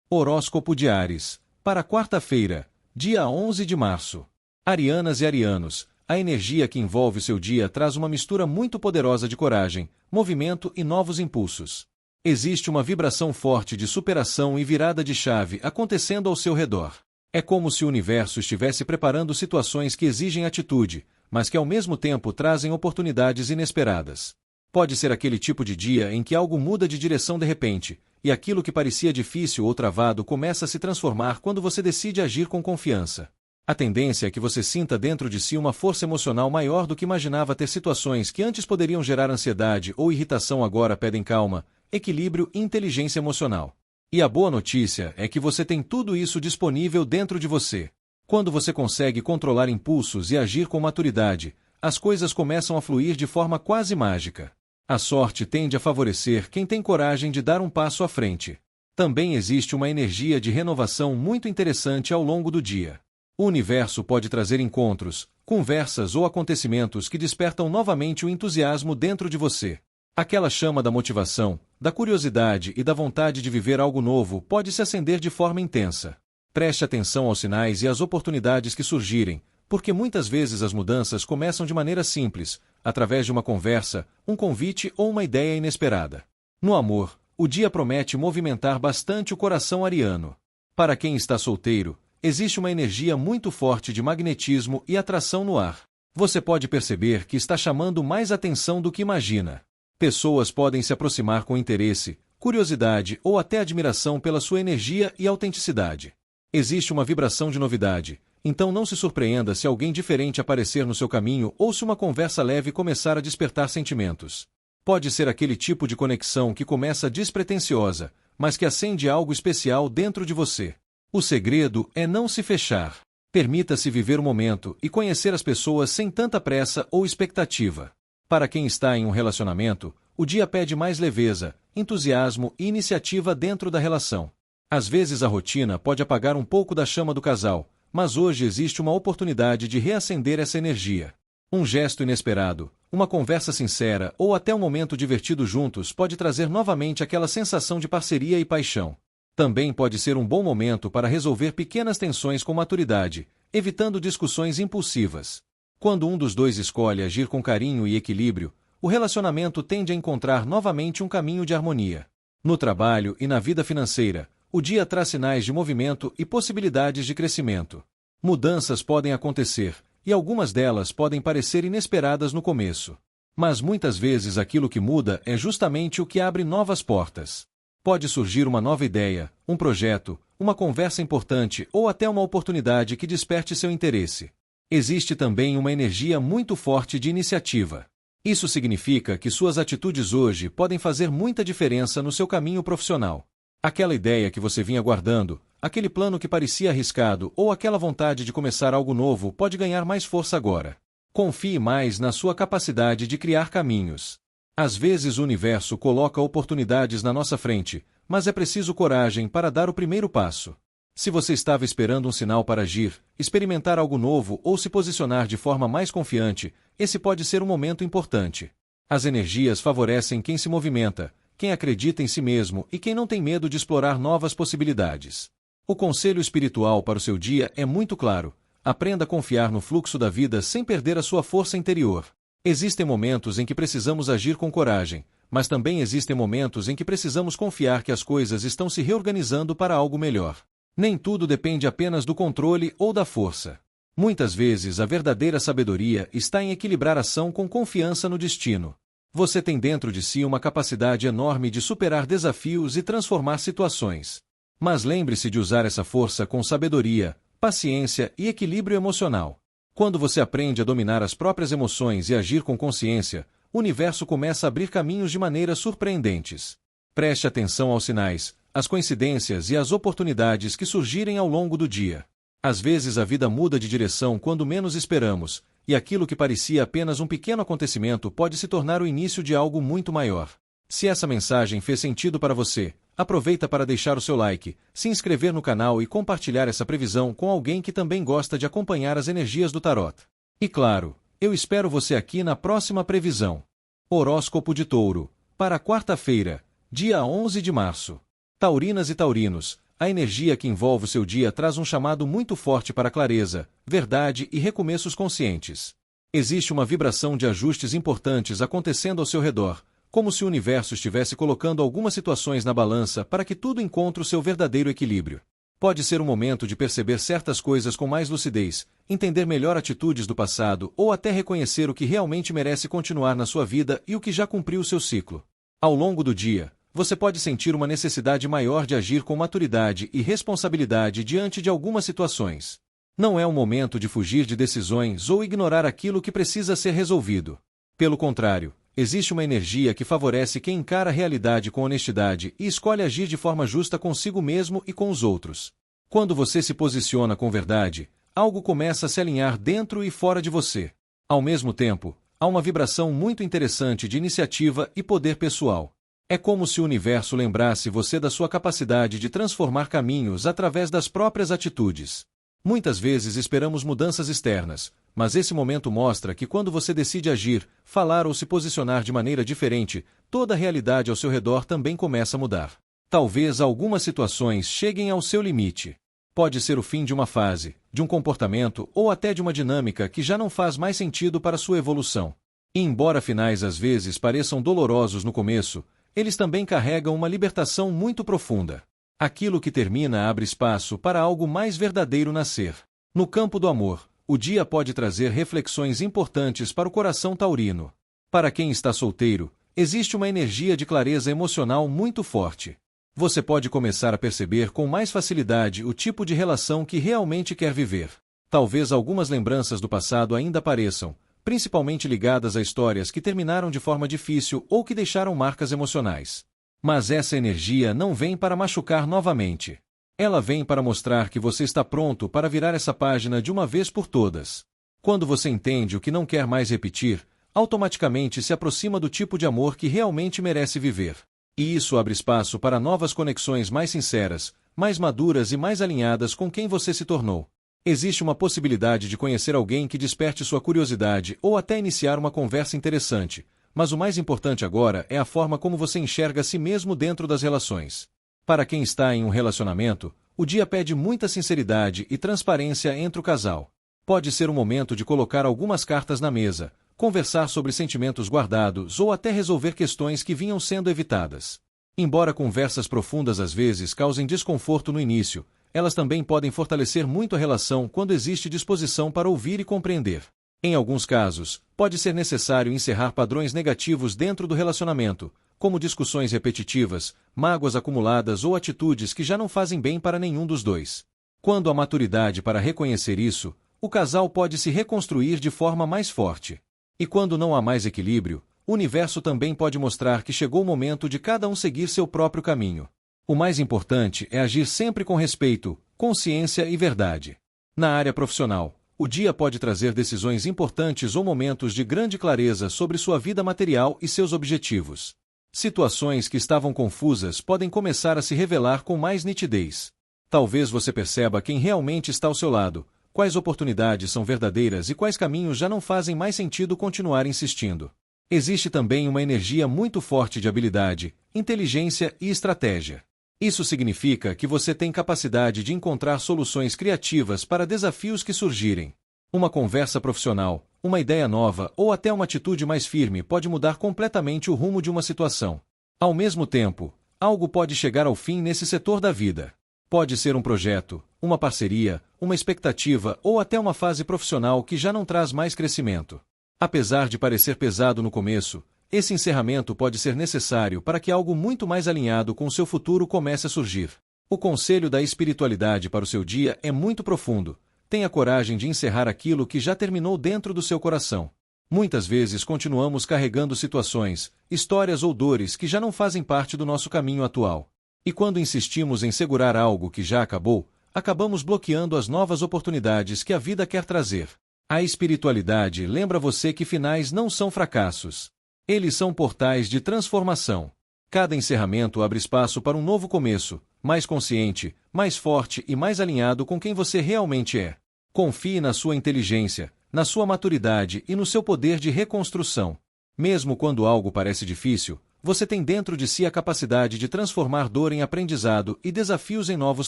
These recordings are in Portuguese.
Horóscopo de Áries, para quarta-feira, dia 11 de março. Arianas e arianos, a energia que envolve o seu dia traz uma mistura muito poderosa de coragem, movimento e novos impulsos. Existe uma vibração forte de superação e virada de chave acontecendo ao seu redor. É como se o universo estivesse preparando situações que exigem atitude, mas que ao mesmo tempo trazem oportunidades inesperadas. Pode ser aquele tipo de dia em que algo muda de direção de repente, e aquilo que parecia difícil ou travado começa a se transformar quando você decide agir com confiança. A tendência é que você sinta dentro de si uma força emocional maior do que imaginava ter. Situações que antes poderiam gerar ansiedade ou irritação agora pedem calma, equilíbrio e inteligência emocional. E a boa notícia é que você tem tudo isso disponível dentro de você. Quando você consegue controlar impulsos e agir com maturidade, as coisas começam a fluir de forma quase mágica. A sorte tende a favorecer quem tem coragem de dar um passo à frente. Também existe uma energia de renovação muito interessante ao longo do dia. O universo pode trazer encontros, conversas ou acontecimentos que despertam novamente o entusiasmo dentro de você. Aquela chama da motivação, da curiosidade e da vontade de viver algo novo pode se acender de forma intensa. Preste atenção aos sinais e às oportunidades que surgirem, porque muitas vezes as mudanças começam de maneira simples, através de uma conversa, um convite ou uma ideia inesperada. No amor, o dia promete movimentar bastante o coração ariano. Para quem está solteiro, existe uma energia muito forte de magnetismo e atração no ar. Você pode perceber que está chamando mais atenção do que imagina. Pessoas podem se aproximar com interesse, curiosidade ou até admiração pela sua energia e autenticidade. Existe uma vibração de novidade, então não se surpreenda se alguém diferente aparecer no seu caminho ou se uma conversa leve começar a despertar sentimentos. Pode ser aquele tipo de conexão que começa despretensiosa, mas que acende algo especial dentro de você. O segredo é não se fechar. Permita-se viver o momento e conhecer as pessoas sem tanta pressa ou expectativa. Para quem está em um relacionamento, o dia pede mais leveza, entusiasmo e iniciativa dentro da relação. Às vezes a rotina pode apagar um pouco da chama do casal, mas hoje existe uma oportunidade de reacender essa energia. Um gesto inesperado, uma conversa sincera ou até um momento divertido juntos pode trazer novamente aquela sensação de parceria e paixão. Também pode ser um bom momento para resolver pequenas tensões com maturidade, evitando discussões impulsivas. Quando um dos dois escolhe agir com carinho e equilíbrio, o relacionamento tende a encontrar novamente um caminho de harmonia. No trabalho e na vida financeira, o dia traz sinais de movimento e possibilidades de crescimento. Mudanças podem acontecer, e algumas delas podem parecer inesperadas no começo. Mas muitas vezes aquilo que muda é justamente o que abre novas portas. Pode surgir uma nova ideia, um projeto, uma conversa importante ou até uma oportunidade que desperte seu interesse. Existe também uma energia muito forte de iniciativa. Isso significa que suas atitudes hoje podem fazer muita diferença no seu caminho profissional. Aquela ideia que você vinha guardando, aquele plano que parecia arriscado ou aquela vontade de começar algo novo pode ganhar mais força agora. Confie mais na sua capacidade de criar caminhos. Às vezes o universo coloca oportunidades na nossa frente, mas é preciso coragem para dar o primeiro passo. Se você estava esperando um sinal para agir, experimentar algo novo ou se posicionar de forma mais confiante, esse pode ser um momento importante. As energias favorecem quem se movimenta, quem acredita em si mesmo e quem não tem medo de explorar novas possibilidades. O conselho espiritual para o seu dia é muito claro. Aprenda a confiar no fluxo da vida sem perder a sua força interior. Existem momentos em que precisamos agir com coragem, mas também existem momentos em que precisamos confiar que as coisas estão se reorganizando para algo melhor. Nem tudo depende apenas do controle ou da força. Muitas vezes a verdadeira sabedoria está em equilibrar ação com confiança no destino. Você tem dentro de si uma capacidade enorme de superar desafios e transformar situações. Mas lembre-se de usar essa força com sabedoria, paciência e equilíbrio emocional. Quando você aprende a dominar as próprias emoções e agir com consciência, o universo começa a abrir caminhos de maneiras surpreendentes. Preste atenção aos sinais, às coincidências e às oportunidades que surgirem ao longo do dia. Às vezes a vida muda de direção quando menos esperamos, e aquilo que parecia apenas um pequeno acontecimento pode se tornar o início de algo muito maior. Se essa mensagem fez sentido para você, aproveita para deixar o seu like, se inscrever no canal e compartilhar essa previsão com alguém que também gosta de acompanhar as energias do tarot. E claro, eu espero você aqui na próxima previsão. Horóscopo de Touro, para quarta-feira, dia 11 de março. Taurinas e taurinos, a energia que envolve o seu dia traz um chamado muito forte para clareza, verdade e recomeços conscientes. Existe uma vibração de ajustes importantes acontecendo ao seu redor, como se o universo estivesse colocando algumas situações na balança para que tudo encontre o seu verdadeiro equilíbrio. Pode ser um momento de perceber certas coisas com mais lucidez, entender melhor atitudes do passado ou até reconhecer o que realmente merece continuar na sua vida e o que já cumpriu o seu ciclo. Ao longo do dia, você pode sentir uma necessidade maior de agir com maturidade e responsabilidade diante de algumas situações. Não é um momento de fugir de decisões ou ignorar aquilo que precisa ser resolvido. Pelo contrário, existe uma energia que favorece quem encara a realidade com honestidade e escolhe agir de forma justa consigo mesmo e com os outros. Quando você se posiciona com verdade, algo começa a se alinhar dentro e fora de você. Ao mesmo tempo, há uma vibração muito interessante de iniciativa e poder pessoal. É como se o universo lembrasse você da sua capacidade de transformar caminhos através das próprias atitudes. Muitas vezes esperamos mudanças externas, mas esse momento mostra que quando você decide agir, falar ou se posicionar de maneira diferente, toda a realidade ao seu redor também começa a mudar. Talvez algumas situações cheguem ao seu limite. Pode ser o fim de uma fase, de um comportamento ou até de uma dinâmica que já não faz mais sentido para sua evolução. E embora finais às vezes pareçam dolorosos no começo, eles também carregam uma libertação muito profunda. Aquilo que termina abre espaço para algo mais verdadeiro nascer. No campo do amor, o dia pode trazer reflexões importantes para o coração taurino. Para quem está solteiro, existe uma energia de clareza emocional muito forte. Você pode começar a perceber com mais facilidade o tipo de relação que realmente quer viver. Talvez algumas lembranças do passado ainda apareçam, principalmente ligadas a histórias que terminaram de forma difícil ou que deixaram marcas emocionais. Mas essa energia não vem para machucar novamente. Ela vem para mostrar que você está pronto para virar essa página de uma vez por todas. Quando você entende o que não quer mais repetir, automaticamente se aproxima do tipo de amor que realmente merece viver. E isso abre espaço para novas conexões mais sinceras, mais maduras e mais alinhadas com quem você se tornou. Existe uma possibilidade de conhecer alguém que desperte sua curiosidade ou até iniciar uma conversa interessante, mas o mais importante agora é a forma como você enxerga a si mesmo dentro das relações. Para quem está em um relacionamento, o dia pede muita sinceridade e transparência entre o casal. Pode ser um momento de colocar algumas cartas na mesa, conversar sobre sentimentos guardados ou até resolver questões que vinham sendo evitadas. Embora conversas profundas às vezes causem desconforto no início, elas também podem fortalecer muito a relação quando existe disposição para ouvir e compreender. Em alguns casos, pode ser necessário encerrar padrões negativos dentro do relacionamento, como discussões repetitivas, mágoas acumuladas ou atitudes que já não fazem bem para nenhum dos dois. Quando há maturidade para reconhecer isso, o casal pode se reconstruir de forma mais forte. E quando não há mais equilíbrio, o universo também pode mostrar que chegou o momento de cada um seguir seu próprio caminho. O mais importante é agir sempre com respeito, consciência e verdade. Na área profissional, o dia pode trazer decisões importantes ou momentos de grande clareza sobre sua vida material e seus objetivos. Situações que estavam confusas podem começar a se revelar com mais nitidez. Talvez você perceba quem realmente está ao seu lado, quais oportunidades são verdadeiras e quais caminhos já não fazem mais sentido continuar insistindo. Existe também uma energia muito forte de habilidade, inteligência e estratégia. Isso significa que você tem capacidade de encontrar soluções criativas para desafios que surgirem. Uma conversa profissional, uma ideia nova ou até uma atitude mais firme pode mudar completamente o rumo de uma situação. Ao mesmo tempo, algo pode chegar ao fim nesse setor da vida. Pode ser um projeto, uma parceria, uma expectativa ou até uma fase profissional que já não traz mais crescimento. Apesar de parecer pesado no começo, esse encerramento pode ser necessário para que algo muito mais alinhado com o seu futuro comece a surgir. O conselho da espiritualidade para o seu dia é muito profundo. Tenha coragem de encerrar aquilo que já terminou dentro do seu coração. Muitas vezes continuamos carregando situações, histórias ou dores que já não fazem parte do nosso caminho atual. E quando insistimos em segurar algo que já acabou, acabamos bloqueando as novas oportunidades que a vida quer trazer. A espiritualidade lembra você que finais não são fracassos. Eles são portais de transformação. Cada encerramento abre espaço para um novo começo, mais consciente, mais forte e mais alinhado com quem você realmente é. Confie na sua inteligência, na sua maturidade e no seu poder de reconstrução. Mesmo quando algo parece difícil, você tem dentro de si a capacidade de transformar dor em aprendizado e desafios em novos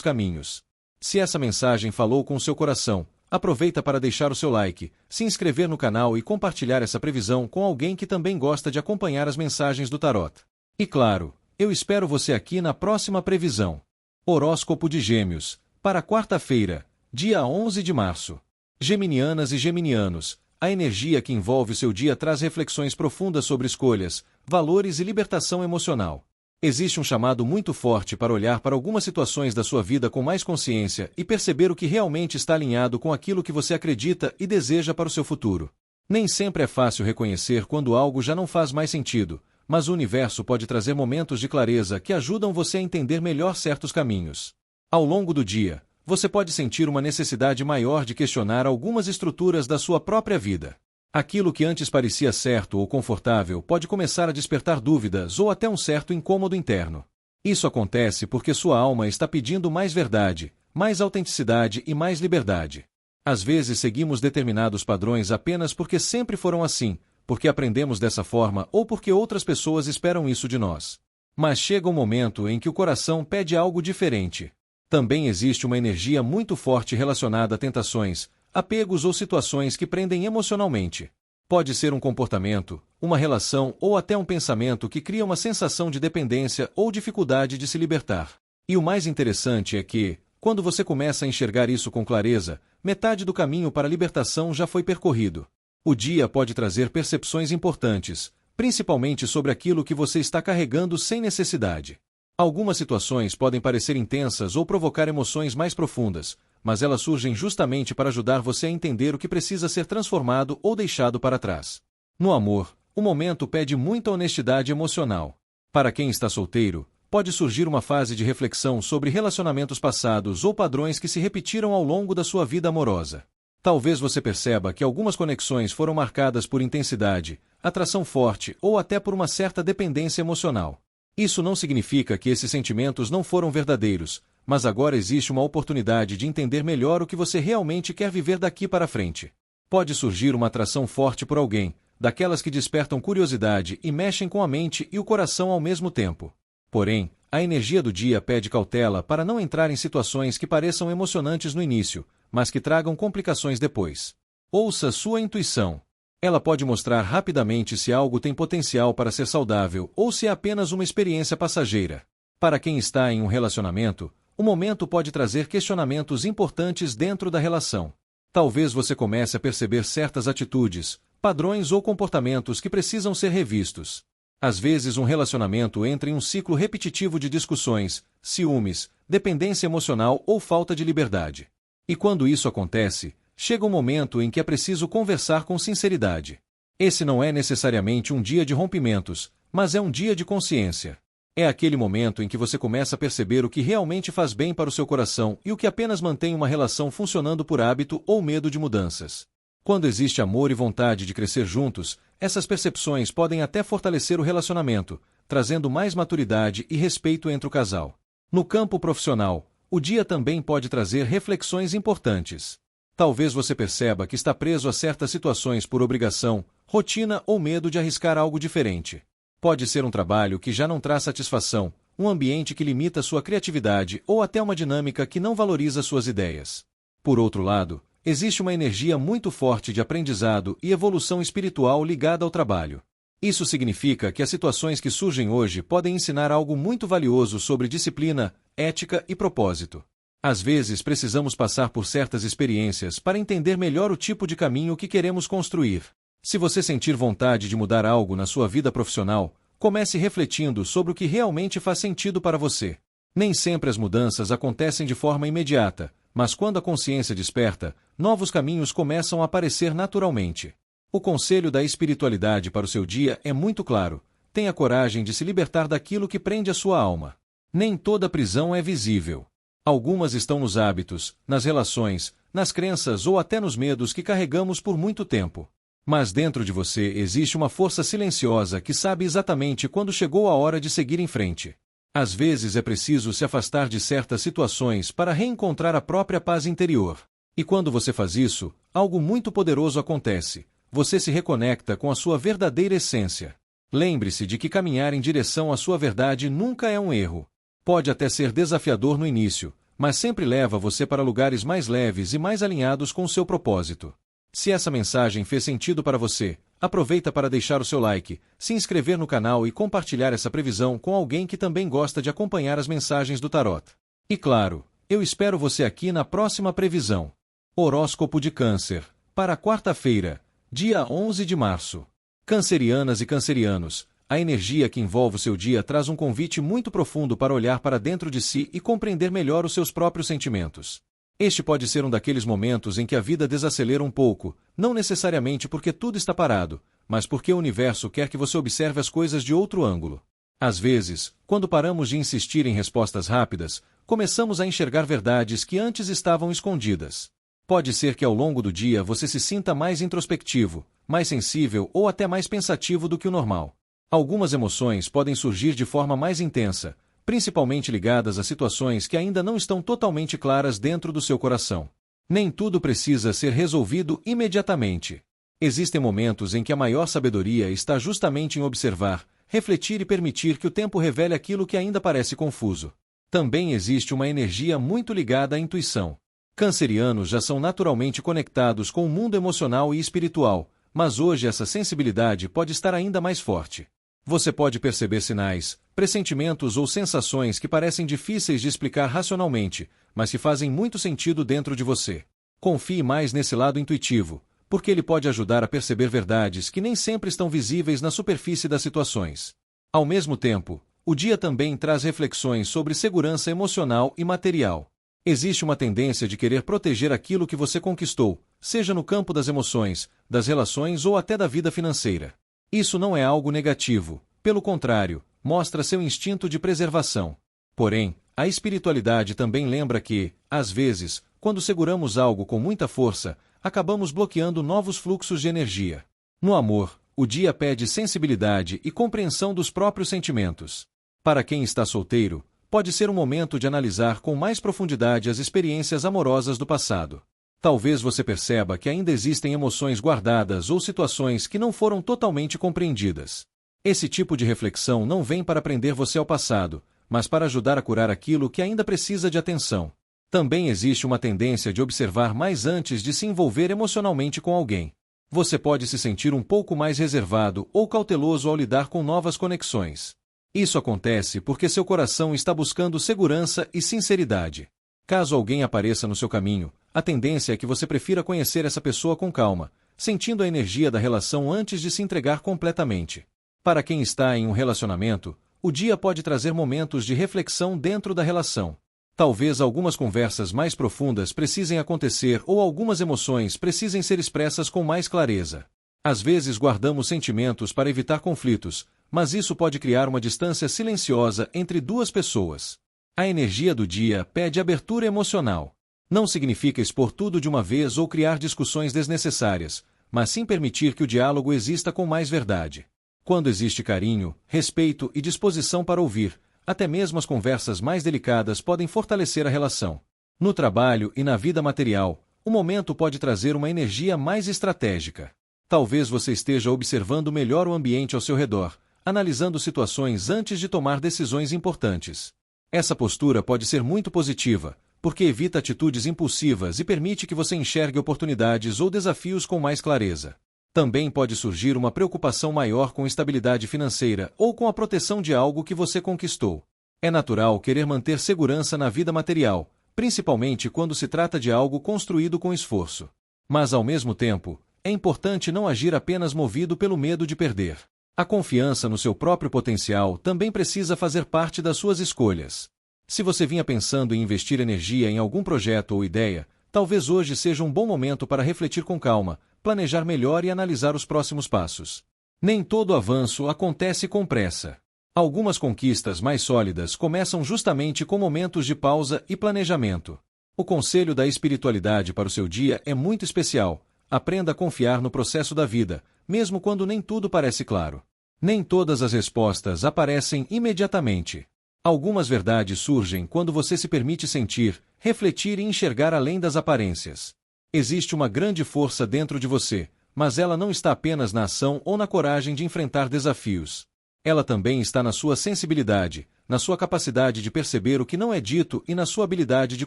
caminhos. Se essa mensagem falou com o seu coração, aproveita para deixar o seu like, se inscrever no canal e compartilhar essa previsão com alguém que também gosta de acompanhar as mensagens do Tarot. E claro, eu espero você aqui na próxima previsão. Horóscopo de Gêmeos, para quarta-feira, dia 11 de março. Geminianas e geminianos, a energia que envolve o seu dia traz reflexões profundas sobre escolhas, valores e libertação emocional. Existe um chamado muito forte para olhar para algumas situações da sua vida com mais consciência e perceber o que realmente está alinhado com aquilo que você acredita e deseja para o seu futuro. Nem sempre é fácil reconhecer quando algo já não faz mais sentido, mas o universo pode trazer momentos de clareza que ajudam você a entender melhor certos caminhos. Ao longo do dia, você pode sentir uma necessidade maior de questionar algumas estruturas da sua própria vida. Aquilo que antes parecia certo ou confortável pode começar a despertar dúvidas ou até um certo incômodo interno. Isso acontece porque sua alma está pedindo mais verdade, mais autenticidade e mais liberdade. Às vezes seguimos determinados padrões apenas porque sempre foram assim, porque aprendemos dessa forma ou porque outras pessoas esperam isso de nós. Mas chega um momento em que o coração pede algo diferente. Também existe uma energia muito forte relacionada a tentações, apegos ou situações que prendem emocionalmente. Pode ser um comportamento, uma relação ou até um pensamento que cria uma sensação de dependência ou dificuldade de se libertar. E o mais interessante é que, quando você começa a enxergar isso com clareza, metade do caminho para a libertação já foi percorrido. O dia pode trazer percepções importantes, principalmente sobre aquilo que você está carregando sem necessidade. Algumas situações podem parecer intensas ou provocar emoções mais profundas, mas elas surgem justamente para ajudar você a entender o que precisa ser transformado ou deixado para trás. No amor, o momento pede muita honestidade emocional. Para quem está solteiro, pode surgir uma fase de reflexão sobre relacionamentos passados ou padrões que se repetiram ao longo da sua vida amorosa. Talvez você perceba que algumas conexões foram marcadas por intensidade, atração forte ou até por uma certa dependência emocional. Isso não significa que esses sentimentos não foram verdadeiros, mas agora existe uma oportunidade de entender melhor o que você realmente quer viver daqui para frente. Pode surgir uma atração forte por alguém, daquelas que despertam curiosidade e mexem com a mente e o coração ao mesmo tempo. Porém, a energia do dia pede cautela para não entrar em situações que pareçam emocionantes no início, mas que tragam complicações depois. Ouça sua intuição. Ela pode mostrar rapidamente se algo tem potencial para ser saudável ou se é apenas uma experiência passageira. Para quem está em um relacionamento, o momento pode trazer questionamentos importantes dentro da relação. Talvez você comece a perceber certas atitudes, padrões ou comportamentos que precisam ser revistos. Às vezes um relacionamento entra em um ciclo repetitivo de discussões, ciúmes, dependência emocional ou falta de liberdade. E quando isso acontece, chega um momento em que é preciso conversar com sinceridade. Esse não é necessariamente um dia de rompimentos, mas é um dia de consciência. É aquele momento em que você começa a perceber o que realmente faz bem para o seu coração e o que apenas mantém uma relação funcionando por hábito ou medo de mudanças. Quando existe amor e vontade de crescer juntos, essas percepções podem até fortalecer o relacionamento, trazendo mais maturidade e respeito entre o casal. No campo profissional, o dia também pode trazer reflexões importantes. Talvez você perceba que está preso a certas situações por obrigação, rotina ou medo de arriscar algo diferente. Pode ser um trabalho que já não traz satisfação, um ambiente que limita sua criatividade ou até uma dinâmica que não valoriza suas ideias. Por outro lado, existe uma energia muito forte de aprendizado e evolução espiritual ligada ao trabalho. Isso significa que as situações que surgem hoje podem ensinar algo muito valioso sobre disciplina, ética e propósito. Às vezes precisamos passar por certas experiências para entender melhor o tipo de caminho que queremos construir. Se você sentir vontade de mudar algo na sua vida profissional, comece refletindo sobre o que realmente faz sentido para você. Nem sempre as mudanças acontecem de forma imediata, mas quando a consciência desperta, novos caminhos começam a aparecer naturalmente. O conselho da espiritualidade para o seu dia é muito claro: tenha coragem de se libertar daquilo que prende a sua alma. Nem toda prisão é visível. Algumas estão nos hábitos, nas relações, nas crenças ou até nos medos que carregamos por muito tempo. Mas dentro de você existe uma força silenciosa que sabe exatamente quando chegou a hora de seguir em frente. Às vezes é preciso se afastar de certas situações para reencontrar a própria paz interior. E quando você faz isso, algo muito poderoso acontece. Você se reconecta com a sua verdadeira essência. Lembre-se de que caminhar em direção à sua verdade nunca é um erro. Pode até ser desafiador no início, mas sempre leva você para lugares mais leves e mais alinhados com o seu propósito. Se essa mensagem fez sentido para você, aproveita para deixar o seu like, se inscrever no canal e compartilhar essa previsão com alguém que também gosta de acompanhar as mensagens do Tarot. E claro, eu espero você aqui na próxima previsão. Horóscopo de Câncer, para quarta-feira, dia 11 de março. Cancerianas e cancerianos, a energia que envolve o seu dia traz um convite muito profundo para olhar para dentro de si e compreender melhor os seus próprios sentimentos. Este pode ser um daqueles momentos em que a vida desacelera um pouco, não necessariamente porque tudo está parado, mas porque o universo quer que você observe as coisas de outro ângulo. Às vezes, quando paramos de insistir em respostas rápidas, começamos a enxergar verdades que antes estavam escondidas. Pode ser que ao longo do dia você se sinta mais introspectivo, mais sensível ou até mais pensativo do que o normal. Algumas emoções podem surgir de forma mais intensa, principalmente ligadas a situações que ainda não estão totalmente claras dentro do seu coração. Nem tudo precisa ser resolvido imediatamente. Existem momentos em que a maior sabedoria está justamente em observar, refletir e permitir que o tempo revele aquilo que ainda parece confuso. Também existe uma energia muito ligada à intuição. Cancerianos já são naturalmente conectados com o mundo emocional e espiritual, mas hoje essa sensibilidade pode estar ainda mais forte. Você pode perceber sinais, pressentimentos ou sensações que parecem difíceis de explicar racionalmente, mas que fazem muito sentido dentro de você. Confie mais nesse lado intuitivo, porque ele pode ajudar a perceber verdades que nem sempre estão visíveis na superfície das situações. Ao mesmo tempo, o dia também traz reflexões sobre segurança emocional e material. Existe uma tendência de querer proteger aquilo que você conquistou, seja no campo das emoções, das relações ou até da vida financeira. Isso não é algo negativo, pelo contrário, mostra seu instinto de preservação. Porém, a espiritualidade também lembra que, às vezes, quando seguramos algo com muita força, acabamos bloqueando novos fluxos de energia. No amor, o dia pede sensibilidade e compreensão dos próprios sentimentos. Para quem está solteiro, pode ser um momento de analisar com mais profundidade as experiências amorosas do passado. Talvez você perceba que ainda existem emoções guardadas ou situações que não foram totalmente compreendidas. Esse tipo de reflexão não vem para prender você ao passado, mas para ajudar a curar aquilo que ainda precisa de atenção. Também existe uma tendência de observar mais antes de se envolver emocionalmente com alguém. Você pode se sentir um pouco mais reservado ou cauteloso ao lidar com novas conexões. Isso acontece porque seu coração está buscando segurança e sinceridade. Caso alguém apareça no seu caminho, a tendência é que você prefira conhecer essa pessoa com calma, sentindo a energia da relação antes de se entregar completamente. Para quem está em um relacionamento, o dia pode trazer momentos de reflexão dentro da relação. Talvez algumas conversas mais profundas precisem acontecer ou algumas emoções precisem ser expressas com mais clareza. Às vezes guardamos sentimentos para evitar conflitos, mas isso pode criar uma distância silenciosa entre duas pessoas. A energia do dia pede abertura emocional. Não significa expor tudo de uma vez ou criar discussões desnecessárias, mas sim permitir que o diálogo exista com mais verdade. Quando existe carinho, respeito e disposição para ouvir, até mesmo as conversas mais delicadas podem fortalecer a relação. No trabalho e na vida material, o momento pode trazer uma energia mais estratégica. Talvez você esteja observando melhor o ambiente ao seu redor, analisando situações antes de tomar decisões importantes. Essa postura pode ser muito positiva, porque evita atitudes impulsivas e permite que você enxergue oportunidades ou desafios com mais clareza. Também pode surgir uma preocupação maior com estabilidade financeira ou com a proteção de algo que você conquistou. É natural querer manter segurança na vida material, principalmente quando se trata de algo construído com esforço. Mas, ao mesmo tempo, é importante não agir apenas movido pelo medo de perder. A confiança no seu próprio potencial também precisa fazer parte das suas escolhas. Se você vinha pensando em investir energia em algum projeto ou ideia, talvez hoje seja um bom momento para refletir com calma, planejar melhor e analisar os próximos passos. Nem todo avanço acontece com pressa. Algumas conquistas mais sólidas começam justamente com momentos de pausa e planejamento. O conselho da espiritualidade para o seu dia é muito especial. Aprenda a confiar no processo da vida, mesmo quando nem tudo parece claro. Nem todas as respostas aparecem imediatamente. Algumas verdades surgem quando você se permite sentir, refletir e enxergar além das aparências. Existe uma grande força dentro de você, mas ela não está apenas na ação ou na coragem de enfrentar desafios. Ela também está na sua sensibilidade, na sua capacidade de perceber o que não é dito e na sua habilidade de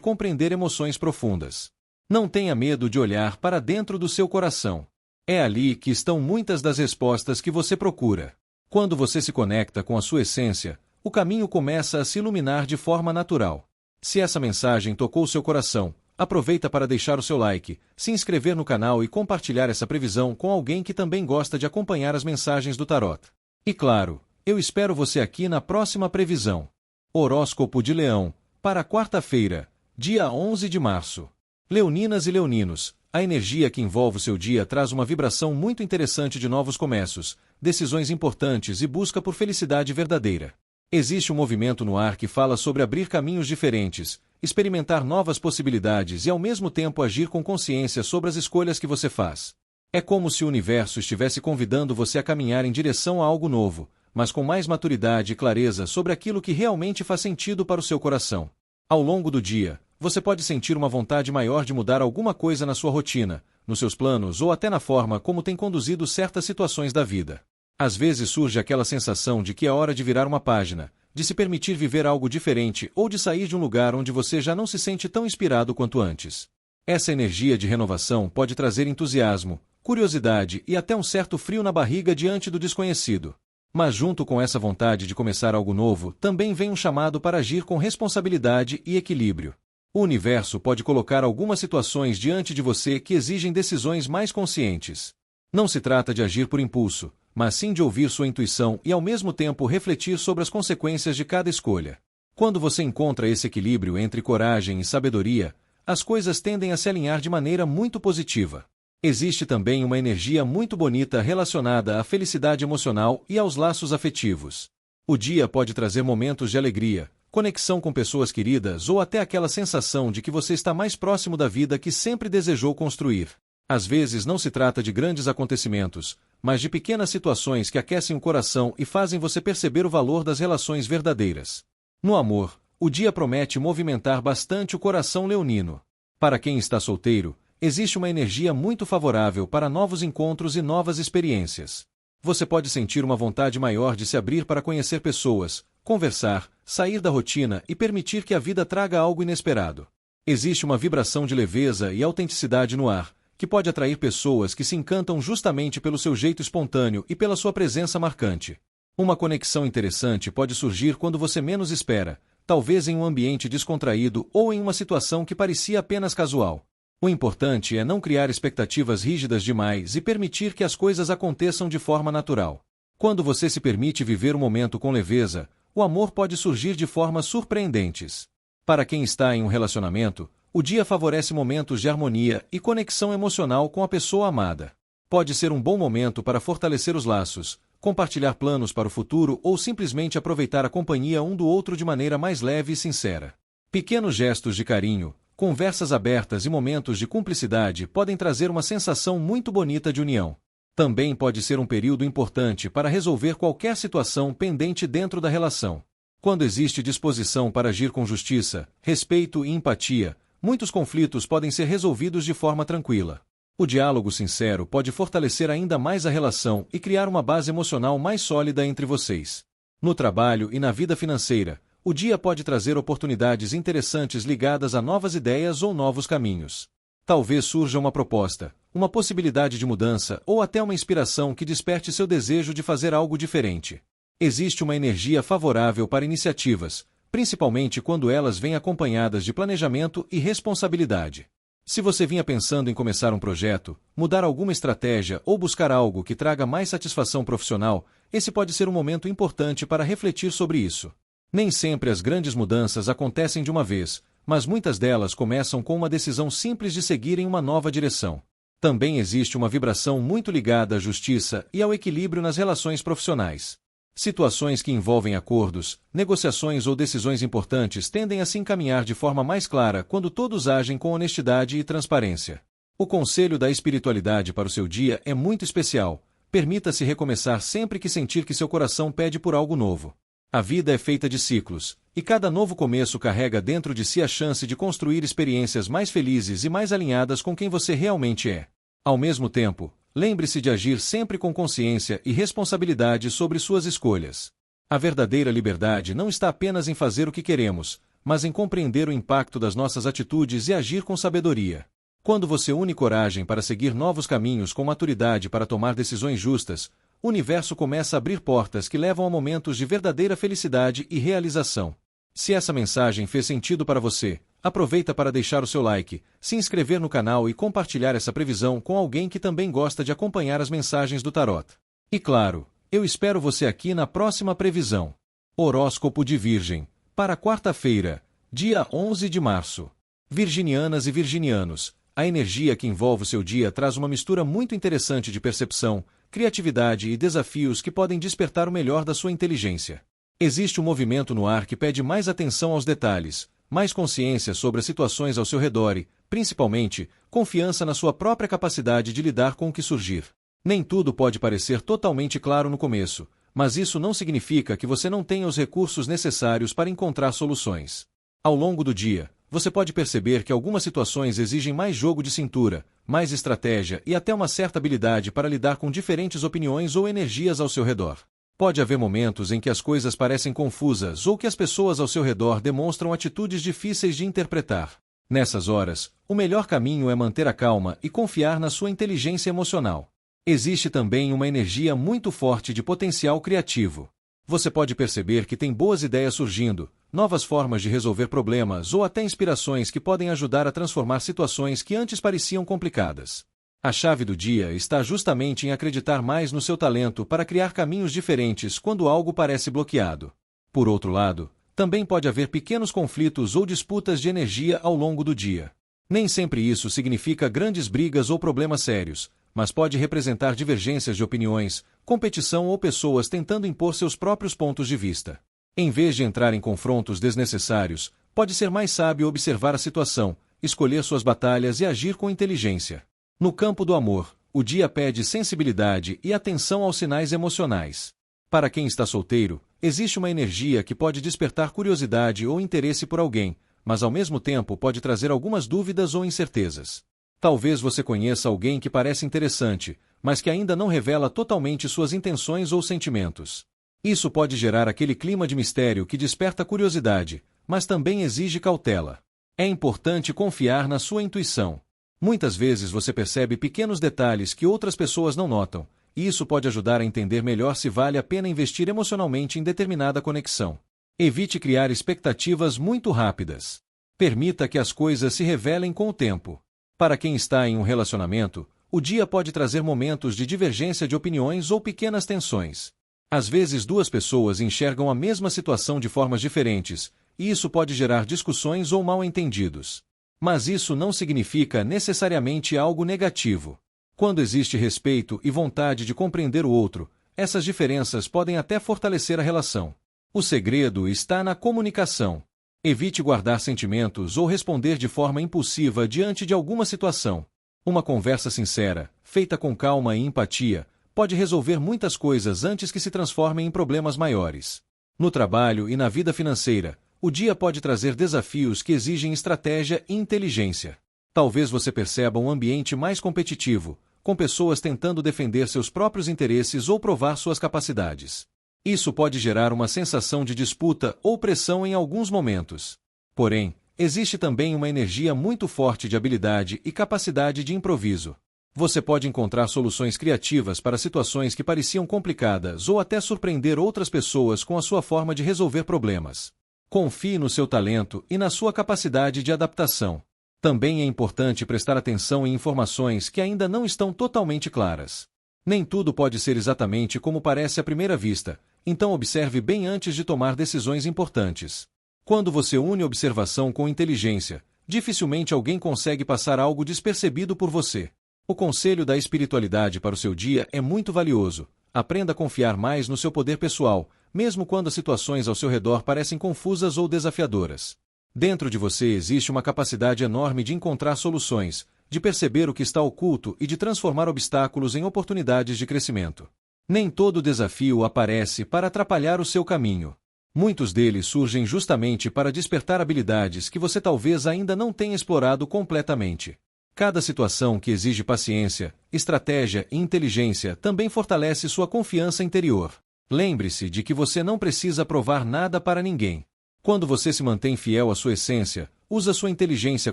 compreender emoções profundas. Não tenha medo de olhar para dentro do seu coração. É ali que estão muitas das respostas que você procura. Quando você se conecta com a sua essência, o caminho começa a se iluminar de forma natural. Se essa mensagem tocou seu coração, aproveita para deixar o seu like, se inscrever no canal e compartilhar essa previsão com alguém que também gosta de acompanhar as mensagens do tarot. E claro, eu espero você aqui na próxima previsão. Horóscopo de Leão, para quarta-feira, dia 11 de março. Leoninas e leoninos, a energia que envolve o seu dia traz uma vibração muito interessante de novos começos, decisões importantes e busca por felicidade verdadeira. Existe um movimento no ar que fala sobre abrir caminhos diferentes, experimentar novas possibilidades e ao mesmo tempo agir com consciência sobre as escolhas que você faz. É como se o universo estivesse convidando você a caminhar em direção a algo novo, mas com mais maturidade e clareza sobre aquilo que realmente faz sentido para o seu coração. Ao longo do dia, você pode sentir uma vontade maior de mudar alguma coisa na sua rotina, nos seus planos ou até na forma como tem conduzido certas situações da vida. Às vezes surge aquela sensação de que é hora de virar uma página, de se permitir viver algo diferente ou de sair de um lugar onde você já não se sente tão inspirado quanto antes. Essa energia de renovação pode trazer entusiasmo, curiosidade e até um certo frio na barriga diante do desconhecido. Mas junto com essa vontade de começar algo novo, também vem um chamado para agir com responsabilidade e equilíbrio. O universo pode colocar algumas situações diante de você que exigem decisões mais conscientes. Não se trata de agir por impulso, mas sim de ouvir sua intuição e ao mesmo tempo refletir sobre as consequências de cada escolha. Quando você encontra esse equilíbrio entre coragem e sabedoria, as coisas tendem a se alinhar de maneira muito positiva. Existe também uma energia muito bonita relacionada à felicidade emocional e aos laços afetivos. O dia pode trazer momentos de alegria, conexão com pessoas queridas ou até aquela sensação de que você está mais próximo da vida que sempre desejou construir. Às vezes não se trata de grandes acontecimentos, mas de pequenas situações que aquecem o coração e fazem você perceber o valor das relações verdadeiras. No amor, o dia promete movimentar bastante o coração leonino. Para quem está solteiro, existe uma energia muito favorável para novos encontros e novas experiências. Você pode sentir uma vontade maior de se abrir para conhecer pessoas, conversar, sair da rotina e permitir que a vida traga algo inesperado. Existe uma vibração de leveza e autenticidade no ar, que pode atrair pessoas que se encantam justamente pelo seu jeito espontâneo e pela sua presença marcante. Uma conexão interessante pode surgir quando você menos espera, talvez em um ambiente descontraído ou em uma situação que parecia apenas casual. O importante é não criar expectativas rígidas demais e permitir que as coisas aconteçam de forma natural. Quando você se permite viver o momento com leveza, o amor pode surgir de formas surpreendentes. Para quem está em um relacionamento, o dia favorece momentos de harmonia e conexão emocional com a pessoa amada. Pode ser um bom momento para fortalecer os laços, compartilhar planos para o futuro ou simplesmente aproveitar a companhia um do outro de maneira mais leve e sincera. Pequenos gestos de carinho, conversas abertas e momentos de cumplicidade podem trazer uma sensação muito bonita de união. Também pode ser um período importante para resolver qualquer situação pendente dentro da relação. Quando existe disposição para agir com justiça, respeito e empatia, muitos conflitos podem ser resolvidos de forma tranquila. O diálogo sincero pode fortalecer ainda mais a relação e criar uma base emocional mais sólida entre vocês. No trabalho e na vida financeira, o dia pode trazer oportunidades interessantes ligadas a novas ideias ou novos caminhos. Talvez surja uma proposta, uma possibilidade de mudança ou até uma inspiração que desperte seu desejo de fazer algo diferente. Existe uma energia favorável para iniciativas, principalmente quando elas vêm acompanhadas de planejamento e responsabilidade. Se você vinha pensando em começar um projeto, mudar alguma estratégia ou buscar algo que traga mais satisfação profissional, esse pode ser um momento importante para refletir sobre isso. Nem sempre as grandes mudanças acontecem de uma vez, mas muitas delas começam com uma decisão simples de seguir em uma nova direção. Também existe uma vibração muito ligada à justiça e ao equilíbrio nas relações profissionais. Situações que envolvem acordos, negociações ou decisões importantes tendem a se encaminhar de forma mais clara quando todos agem com honestidade e transparência. O conselho da espiritualidade para o seu dia é muito especial. Permita-se recomeçar sempre que sentir que seu coração pede por algo novo. A vida é feita de ciclos, e cada novo começo carrega dentro de si a chance de construir experiências mais felizes e mais alinhadas com quem você realmente é. Ao mesmo tempo, lembre-se de agir sempre com consciência e responsabilidade sobre suas escolhas. A verdadeira liberdade não está apenas em fazer o que queremos, mas em compreender o impacto das nossas atitudes e agir com sabedoria. Quando você une coragem para seguir novos caminhos com maturidade para tomar decisões justas, o universo começa a abrir portas que levam a momentos de verdadeira felicidade e realização. Se essa mensagem fez sentido para você, aproveita para deixar o seu like, se inscrever no canal e compartilhar essa previsão com alguém que também gosta de acompanhar as mensagens do Tarot. E claro, eu espero você aqui na próxima previsão. Horóscopo de Virgem, para quarta-feira, dia 11 de março. Virginianas e virginianos, a energia que envolve o seu dia traz uma mistura muito interessante de percepção, criatividade e desafios que podem despertar o melhor da sua inteligência. Existe um movimento no ar que pede mais atenção aos detalhes, mais consciência sobre as situações ao seu redor e, principalmente, confiança na sua própria capacidade de lidar com o que surgir. Nem tudo pode parecer totalmente claro no começo, mas isso não significa que você não tenha os recursos necessários para encontrar soluções. Ao longo do dia, você pode perceber que algumas situações exigem mais jogo de cintura, mais estratégia e até uma certa habilidade para lidar com diferentes opiniões ou energias ao seu redor. Pode haver momentos em que as coisas parecem confusas ou que as pessoas ao seu redor demonstram atitudes difíceis de interpretar. Nessas horas, o melhor caminho é manter a calma e confiar na sua inteligência emocional. Existe também uma energia muito forte de potencial criativo. Você pode perceber que tem boas ideias surgindo, novas formas de resolver problemas ou até inspirações que podem ajudar a transformar situações que antes pareciam complicadas. A chave do dia está justamente em acreditar mais no seu talento para criar caminhos diferentes quando algo parece bloqueado. Por outro lado, também pode haver pequenos conflitos ou disputas de energia ao longo do dia. Nem sempre isso significa grandes brigas ou problemas sérios, mas pode representar divergências de opiniões, competição ou pessoas tentando impor seus próprios pontos de vista. Em vez de entrar em confrontos desnecessários, pode ser mais sábio observar a situação, escolher suas batalhas e agir com inteligência. No campo do amor, o dia pede sensibilidade e atenção aos sinais emocionais. Para quem está solteiro, existe uma energia que pode despertar curiosidade ou interesse por alguém, mas ao mesmo tempo pode trazer algumas dúvidas ou incertezas. Talvez você conheça alguém que parece interessante, mas que ainda não revela totalmente suas intenções ou sentimentos. Isso pode gerar aquele clima de mistério que desperta curiosidade, mas também exige cautela. É importante confiar na sua intuição. Muitas vezes você percebe pequenos detalhes que outras pessoas não notam, e isso pode ajudar a entender melhor se vale a pena investir emocionalmente em determinada conexão. Evite criar expectativas muito rápidas. Permita que as coisas se revelem com o tempo. Para quem está em um relacionamento, o dia pode trazer momentos de divergência de opiniões ou pequenas tensões. Às vezes duas pessoas enxergam a mesma situação de formas diferentes, e isso pode gerar discussões ou mal-entendidos. Mas isso não significa necessariamente algo negativo. Quando existe respeito e vontade de compreender o outro, essas diferenças podem até fortalecer a relação. O segredo está na comunicação. Evite guardar sentimentos ou responder de forma impulsiva diante de alguma situação. Uma conversa sincera, feita com calma e empatia, pode resolver muitas coisas antes que se transformem em problemas maiores. No trabalho e na vida financeira, o dia pode trazer desafios que exigem estratégia e inteligência. Talvez você perceba um ambiente mais competitivo, com pessoas tentando defender seus próprios interesses ou provar suas capacidades. Isso pode gerar uma sensação de disputa ou pressão em alguns momentos. Porém, existe também uma energia muito forte de habilidade e capacidade de improviso. Você pode encontrar soluções criativas para situações que pareciam complicadas ou até surpreender outras pessoas com a sua forma de resolver problemas. Confie no seu talento e na sua capacidade de adaptação. Também é importante prestar atenção em informações que ainda não estão totalmente claras. Nem tudo pode ser exatamente como parece à primeira vista, então observe bem antes de tomar decisões importantes. Quando você une observação com inteligência, dificilmente alguém consegue passar algo despercebido por você. O conselho da espiritualidade para o seu dia é muito valioso. Aprenda a confiar mais no seu poder pessoal, mesmo quando as situações ao seu redor parecem confusas ou desafiadoras. Dentro de você existe uma capacidade enorme de encontrar soluções, de perceber o que está oculto e de transformar obstáculos em oportunidades de crescimento. Nem todo desafio aparece para atrapalhar o seu caminho. Muitos deles surgem justamente para despertar habilidades que você talvez ainda não tenha explorado completamente. Cada situação que exige paciência, estratégia e inteligência também fortalece sua confiança interior. Lembre-se de que você não precisa provar nada para ninguém. Quando você se mantém fiel à sua essência, usa sua inteligência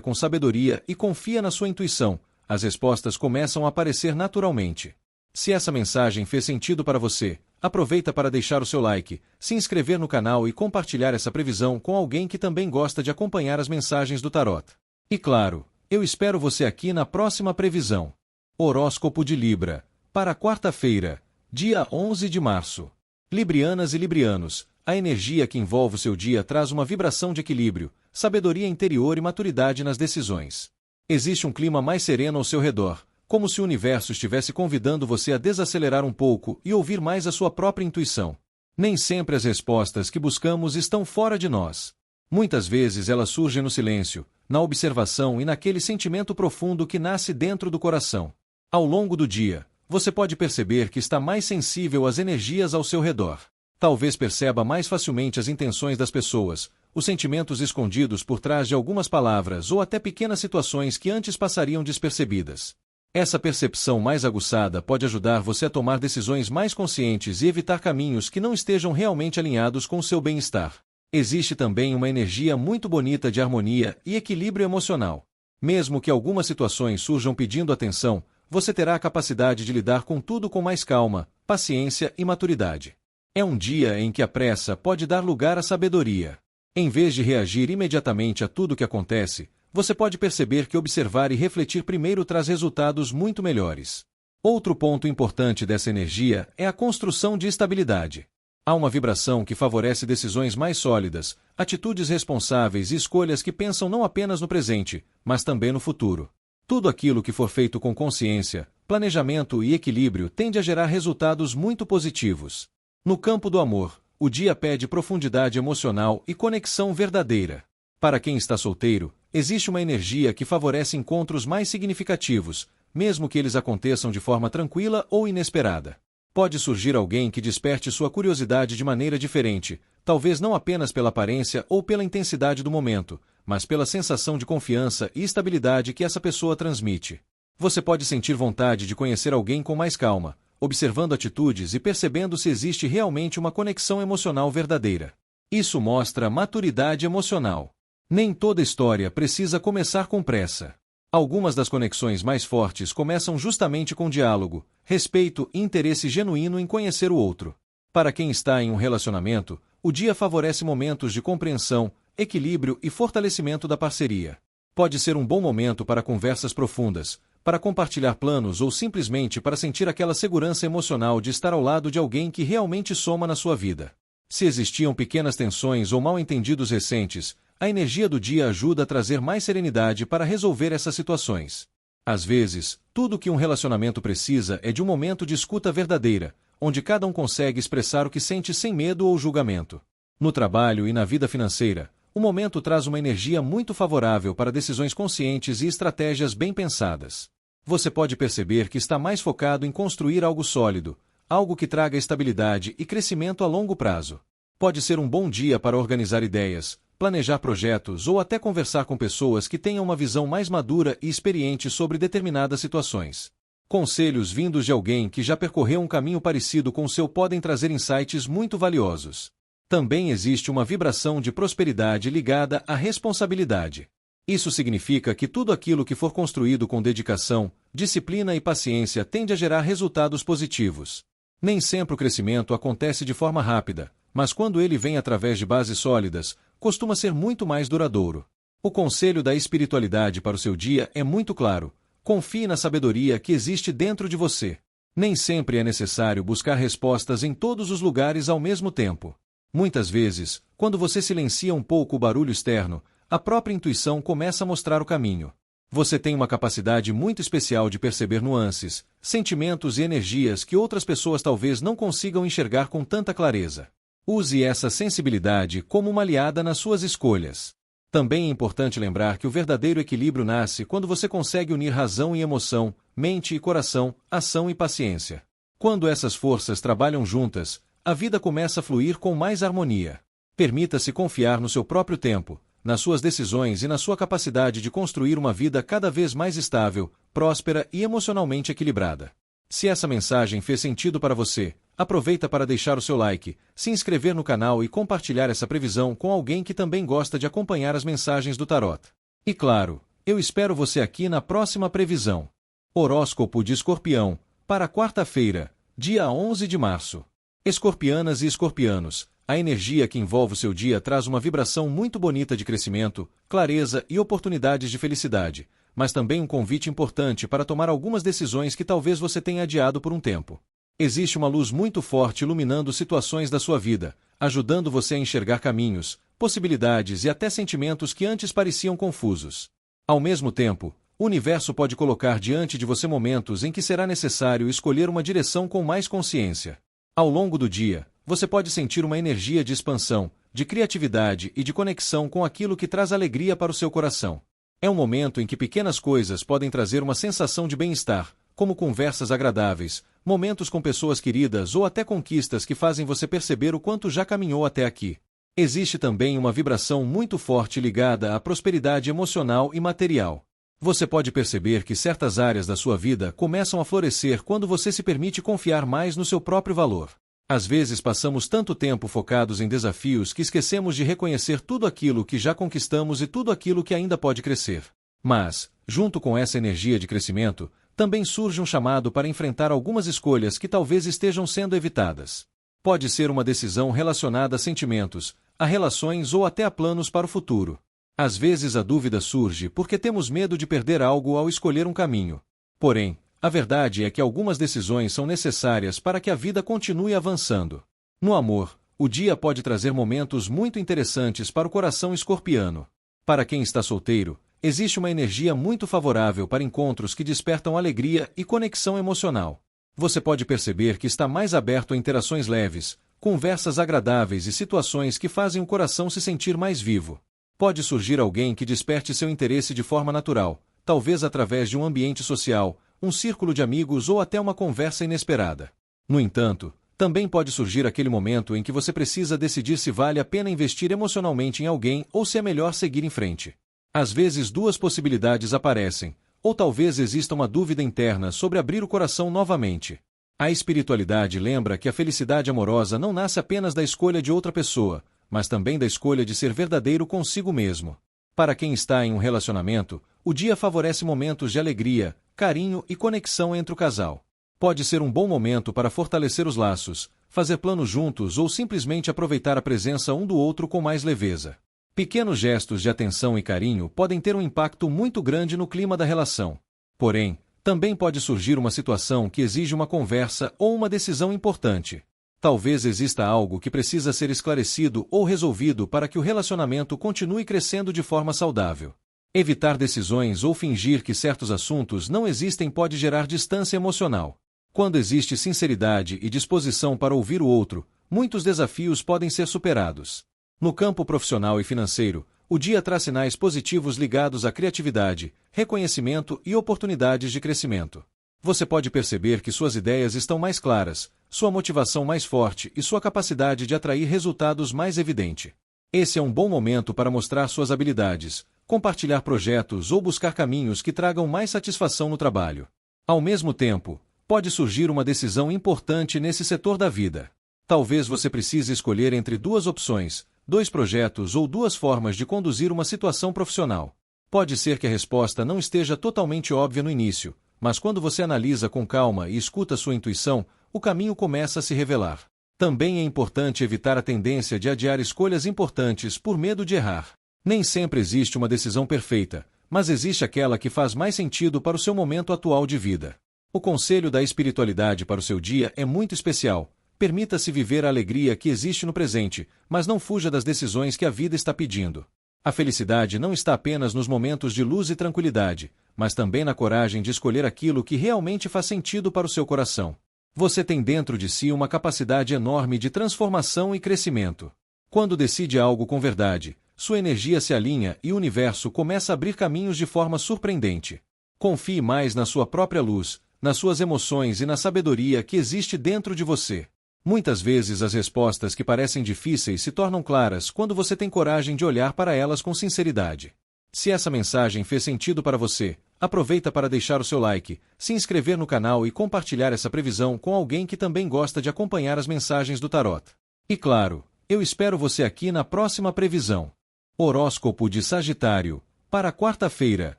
com sabedoria e confia na sua intuição, as respostas começam a aparecer naturalmente. Se essa mensagem fez sentido para você, aproveita para deixar o seu like, se inscrever no canal e compartilhar essa previsão com alguém que também gosta de acompanhar as mensagens do tarot. E claro, eu espero você aqui na próxima previsão. Horóscopo de Libra, para quarta-feira, dia 11 de março. Librianas e librianos, a energia que envolve o seu dia traz uma vibração de equilíbrio, sabedoria interior e maturidade nas decisões. Existe um clima mais sereno ao seu redor, como se o universo estivesse convidando você a desacelerar um pouco e ouvir mais a sua própria intuição. Nem sempre as respostas que buscamos estão fora de nós. Muitas vezes elas surgem no silêncio, na observação e naquele sentimento profundo que nasce dentro do coração. Ao longo do dia, você pode perceber que está mais sensível às energias ao seu redor. Talvez perceba mais facilmente as intenções das pessoas, os sentimentos escondidos por trás de algumas palavras ou até pequenas situações que antes passariam despercebidas. Essa percepção mais aguçada pode ajudar você a tomar decisões mais conscientes e evitar caminhos que não estejam realmente alinhados com o seu bem-estar. Existe também uma energia muito bonita de harmonia e equilíbrio emocional. Mesmo que algumas situações surjam pedindo atenção, você terá a capacidade de lidar com tudo com mais calma, paciência e maturidade. É um dia em que a pressa pode dar lugar à sabedoria. Em vez de reagir imediatamente a tudo o que acontece, você pode perceber que observar e refletir primeiro traz resultados muito melhores. Outro ponto importante dessa energia é a construção de estabilidade. Há uma vibração que favorece decisões mais sólidas, atitudes responsáveis e escolhas que pensam não apenas no presente, mas também no futuro. Tudo aquilo que for feito com consciência, planejamento e equilíbrio tende a gerar resultados muito positivos. No campo do amor, o dia pede profundidade emocional e conexão verdadeira. Para quem está solteiro, existe uma energia que favorece encontros mais significativos, mesmo que eles aconteçam de forma tranquila ou inesperada. Pode surgir alguém que desperte sua curiosidade de maneira diferente, talvez não apenas pela aparência ou pela intensidade do momento, mas pela sensação de confiança e estabilidade que essa pessoa transmite. Você pode sentir vontade de conhecer alguém com mais calma, observando atitudes e percebendo se existe realmente uma conexão emocional verdadeira. Isso mostra maturidade emocional. Nem toda história precisa começar com pressa. Algumas das conexões mais fortes começam justamente com diálogo, respeito e interesse genuíno em conhecer o outro. Para quem está em um relacionamento, o dia favorece momentos de compreensão, equilíbrio e fortalecimento da parceria. Pode ser um bom momento para conversas profundas, para compartilhar planos ou simplesmente para sentir aquela segurança emocional de estar ao lado de alguém que realmente soma na sua vida. Se existiam pequenas tensões ou mal-entendidos recentes, a energia do dia ajuda a trazer mais serenidade para resolver essas situações. Às vezes, tudo o que um relacionamento precisa é de um momento de escuta verdadeira, onde cada um consegue expressar o que sente sem medo ou julgamento. No trabalho e na vida financeira, o momento traz uma energia muito favorável para decisões conscientes e estratégias bem pensadas. Você pode perceber que está mais focado em construir algo sólido, algo que traga estabilidade e crescimento a longo prazo. Pode ser um bom dia para organizar ideias, planejar projetos ou até conversar com pessoas que tenham uma visão mais madura e experiente sobre determinadas situações. Conselhos vindos de alguém que já percorreu um caminho parecido com o seu podem trazer insights muito valiosos. Também existe uma vibração de prosperidade ligada à responsabilidade. Isso significa que tudo aquilo que for construído com dedicação, disciplina e paciência tende a gerar resultados positivos. Nem sempre o crescimento acontece de forma rápida, mas quando ele vem através de bases sólidas, costuma ser muito mais duradouro. O conselho da espiritualidade para o seu dia é muito claro: confie na sabedoria que existe dentro de você. Nem sempre é necessário buscar respostas em todos os lugares ao mesmo tempo. Muitas vezes, quando você silencia um pouco o barulho externo, a própria intuição começa a mostrar o caminho. Você tem uma capacidade muito especial de perceber nuances, sentimentos e energias que outras pessoas talvez não consigam enxergar com tanta clareza. Use essa sensibilidade como uma aliada nas suas escolhas. Também é importante lembrar que o verdadeiro equilíbrio nasce quando você consegue unir razão e emoção, mente e coração, ação e paciência. Quando essas forças trabalham juntas, a vida começa a fluir com mais harmonia. Permita-se confiar no seu próprio tempo, nas suas decisões e na sua capacidade de construir uma vida cada vez mais estável, próspera e emocionalmente equilibrada. Se essa mensagem fez sentido para você, aproveita para deixar o seu like, se inscrever no canal e compartilhar essa previsão com alguém que também gosta de acompanhar as mensagens do Tarot. E claro, eu espero você aqui na próxima previsão. Horóscopo de Escorpião, para quarta-feira, dia 11 de março. Escorpianas e escorpianos, a energia que envolve o seu dia traz uma vibração muito bonita de crescimento, clareza e oportunidades de felicidade, mas também um convite importante para tomar algumas decisões que talvez você tenha adiado por um tempo. Existe uma luz muito forte iluminando situações da sua vida, ajudando você a enxergar caminhos, possibilidades e até sentimentos que antes pareciam confusos. Ao mesmo tempo, o universo pode colocar diante de você momentos em que será necessário escolher uma direção com mais consciência. Ao longo do dia, você pode sentir uma energia de expansão, de criatividade e de conexão com aquilo que traz alegria para o seu coração. É um momento em que pequenas coisas podem trazer uma sensação de bem-estar, como conversas agradáveis, momentos com pessoas queridas ou até conquistas que fazem você perceber o quanto já caminhou até aqui. Existe também uma vibração muito forte ligada à prosperidade emocional e material. Você pode perceber que certas áreas da sua vida começam a florescer quando você se permite confiar mais no seu próprio valor. Às vezes passamos tanto tempo focados em desafios que esquecemos de reconhecer tudo aquilo que já conquistamos e tudo aquilo que ainda pode crescer. Mas, junto com essa energia de crescimento, também surge um chamado para enfrentar algumas escolhas que talvez estejam sendo evitadas. Pode ser uma decisão relacionada a sentimentos, a relações ou até a planos para o futuro. Às vezes a dúvida surge porque temos medo de perder algo ao escolher um caminho. Porém, a verdade é que algumas decisões são necessárias para que a vida continue avançando. No amor, o dia pode trazer momentos muito interessantes para o coração escorpiano. Para quem está solteiro, existe uma energia muito favorável para encontros que despertam alegria e conexão emocional. Você pode perceber que está mais aberto a interações leves, conversas agradáveis e situações que fazem o coração se sentir mais vivo. Pode surgir alguém que desperte seu interesse de forma natural, talvez através de um ambiente social, um círculo de amigos ou até uma conversa inesperada. No entanto, também pode surgir aquele momento em que você precisa decidir se vale a pena investir emocionalmente em alguém ou se é melhor seguir em frente. Às vezes duas possibilidades aparecem, ou talvez exista uma dúvida interna sobre abrir o coração novamente. A espiritualidade lembra que a felicidade amorosa não nasce apenas da escolha de outra pessoa, mas também da escolha de ser verdadeiro consigo mesmo. Para quem está em um relacionamento, o dia favorece momentos de alegria, carinho e conexão entre o casal. Pode ser um bom momento para fortalecer os laços, fazer planos juntos ou simplesmente aproveitar a presença um do outro com mais leveza. Pequenos gestos de atenção e carinho podem ter um impacto muito grande no clima da relação. Porém, também pode surgir uma situação que exige uma conversa ou uma decisão importante. Talvez exista algo que precisa ser esclarecido ou resolvido para que o relacionamento continue crescendo de forma saudável. Evitar decisões ou fingir que certos assuntos não existem pode gerar distância emocional. Quando existe sinceridade e disposição para ouvir o outro, muitos desafios podem ser superados. No campo profissional e financeiro, o dia traz sinais positivos ligados à criatividade, reconhecimento e oportunidades de crescimento. Você pode perceber que suas ideias estão mais claras, sua motivação mais forte e sua capacidade de atrair resultados mais evidente. Esse é um bom momento para mostrar suas habilidades, compartilhar projetos ou buscar caminhos que tragam mais satisfação no trabalho. Ao mesmo tempo, pode surgir uma decisão importante nesse setor da vida. Talvez você precise escolher entre duas opções, dois projetos ou duas formas de conduzir uma situação profissional. Pode ser que a resposta não esteja totalmente óbvia no início, mas quando você analisa com calma e escuta sua intuição, o caminho começa a se revelar. Também é importante evitar a tendência de adiar escolhas importantes por medo de errar. Nem sempre existe uma decisão perfeita, mas existe aquela que faz mais sentido para o seu momento atual de vida. O conselho da espiritualidade para o seu dia é muito especial. Permita-se viver a alegria que existe no presente, mas não fuja das decisões que a vida está pedindo. A felicidade não está apenas nos momentos de luz e tranquilidade, mas também na coragem de escolher aquilo que realmente faz sentido para o seu coração. Você tem dentro de si uma capacidade enorme de transformação e crescimento. Quando decide algo com verdade, sua energia se alinha e o universo começa a abrir caminhos de forma surpreendente. Confie mais na sua própria luz, nas suas emoções e na sabedoria que existe dentro de você. Muitas vezes as respostas que parecem difíceis se tornam claras quando você tem coragem de olhar para elas com sinceridade. Se essa mensagem fez sentido para você, aproveita para deixar o seu like, se inscrever no canal e compartilhar essa previsão com alguém que também gosta de acompanhar as mensagens do Tarot. E claro, eu espero você aqui na próxima previsão. Horóscopo de Sagitário, para quarta-feira,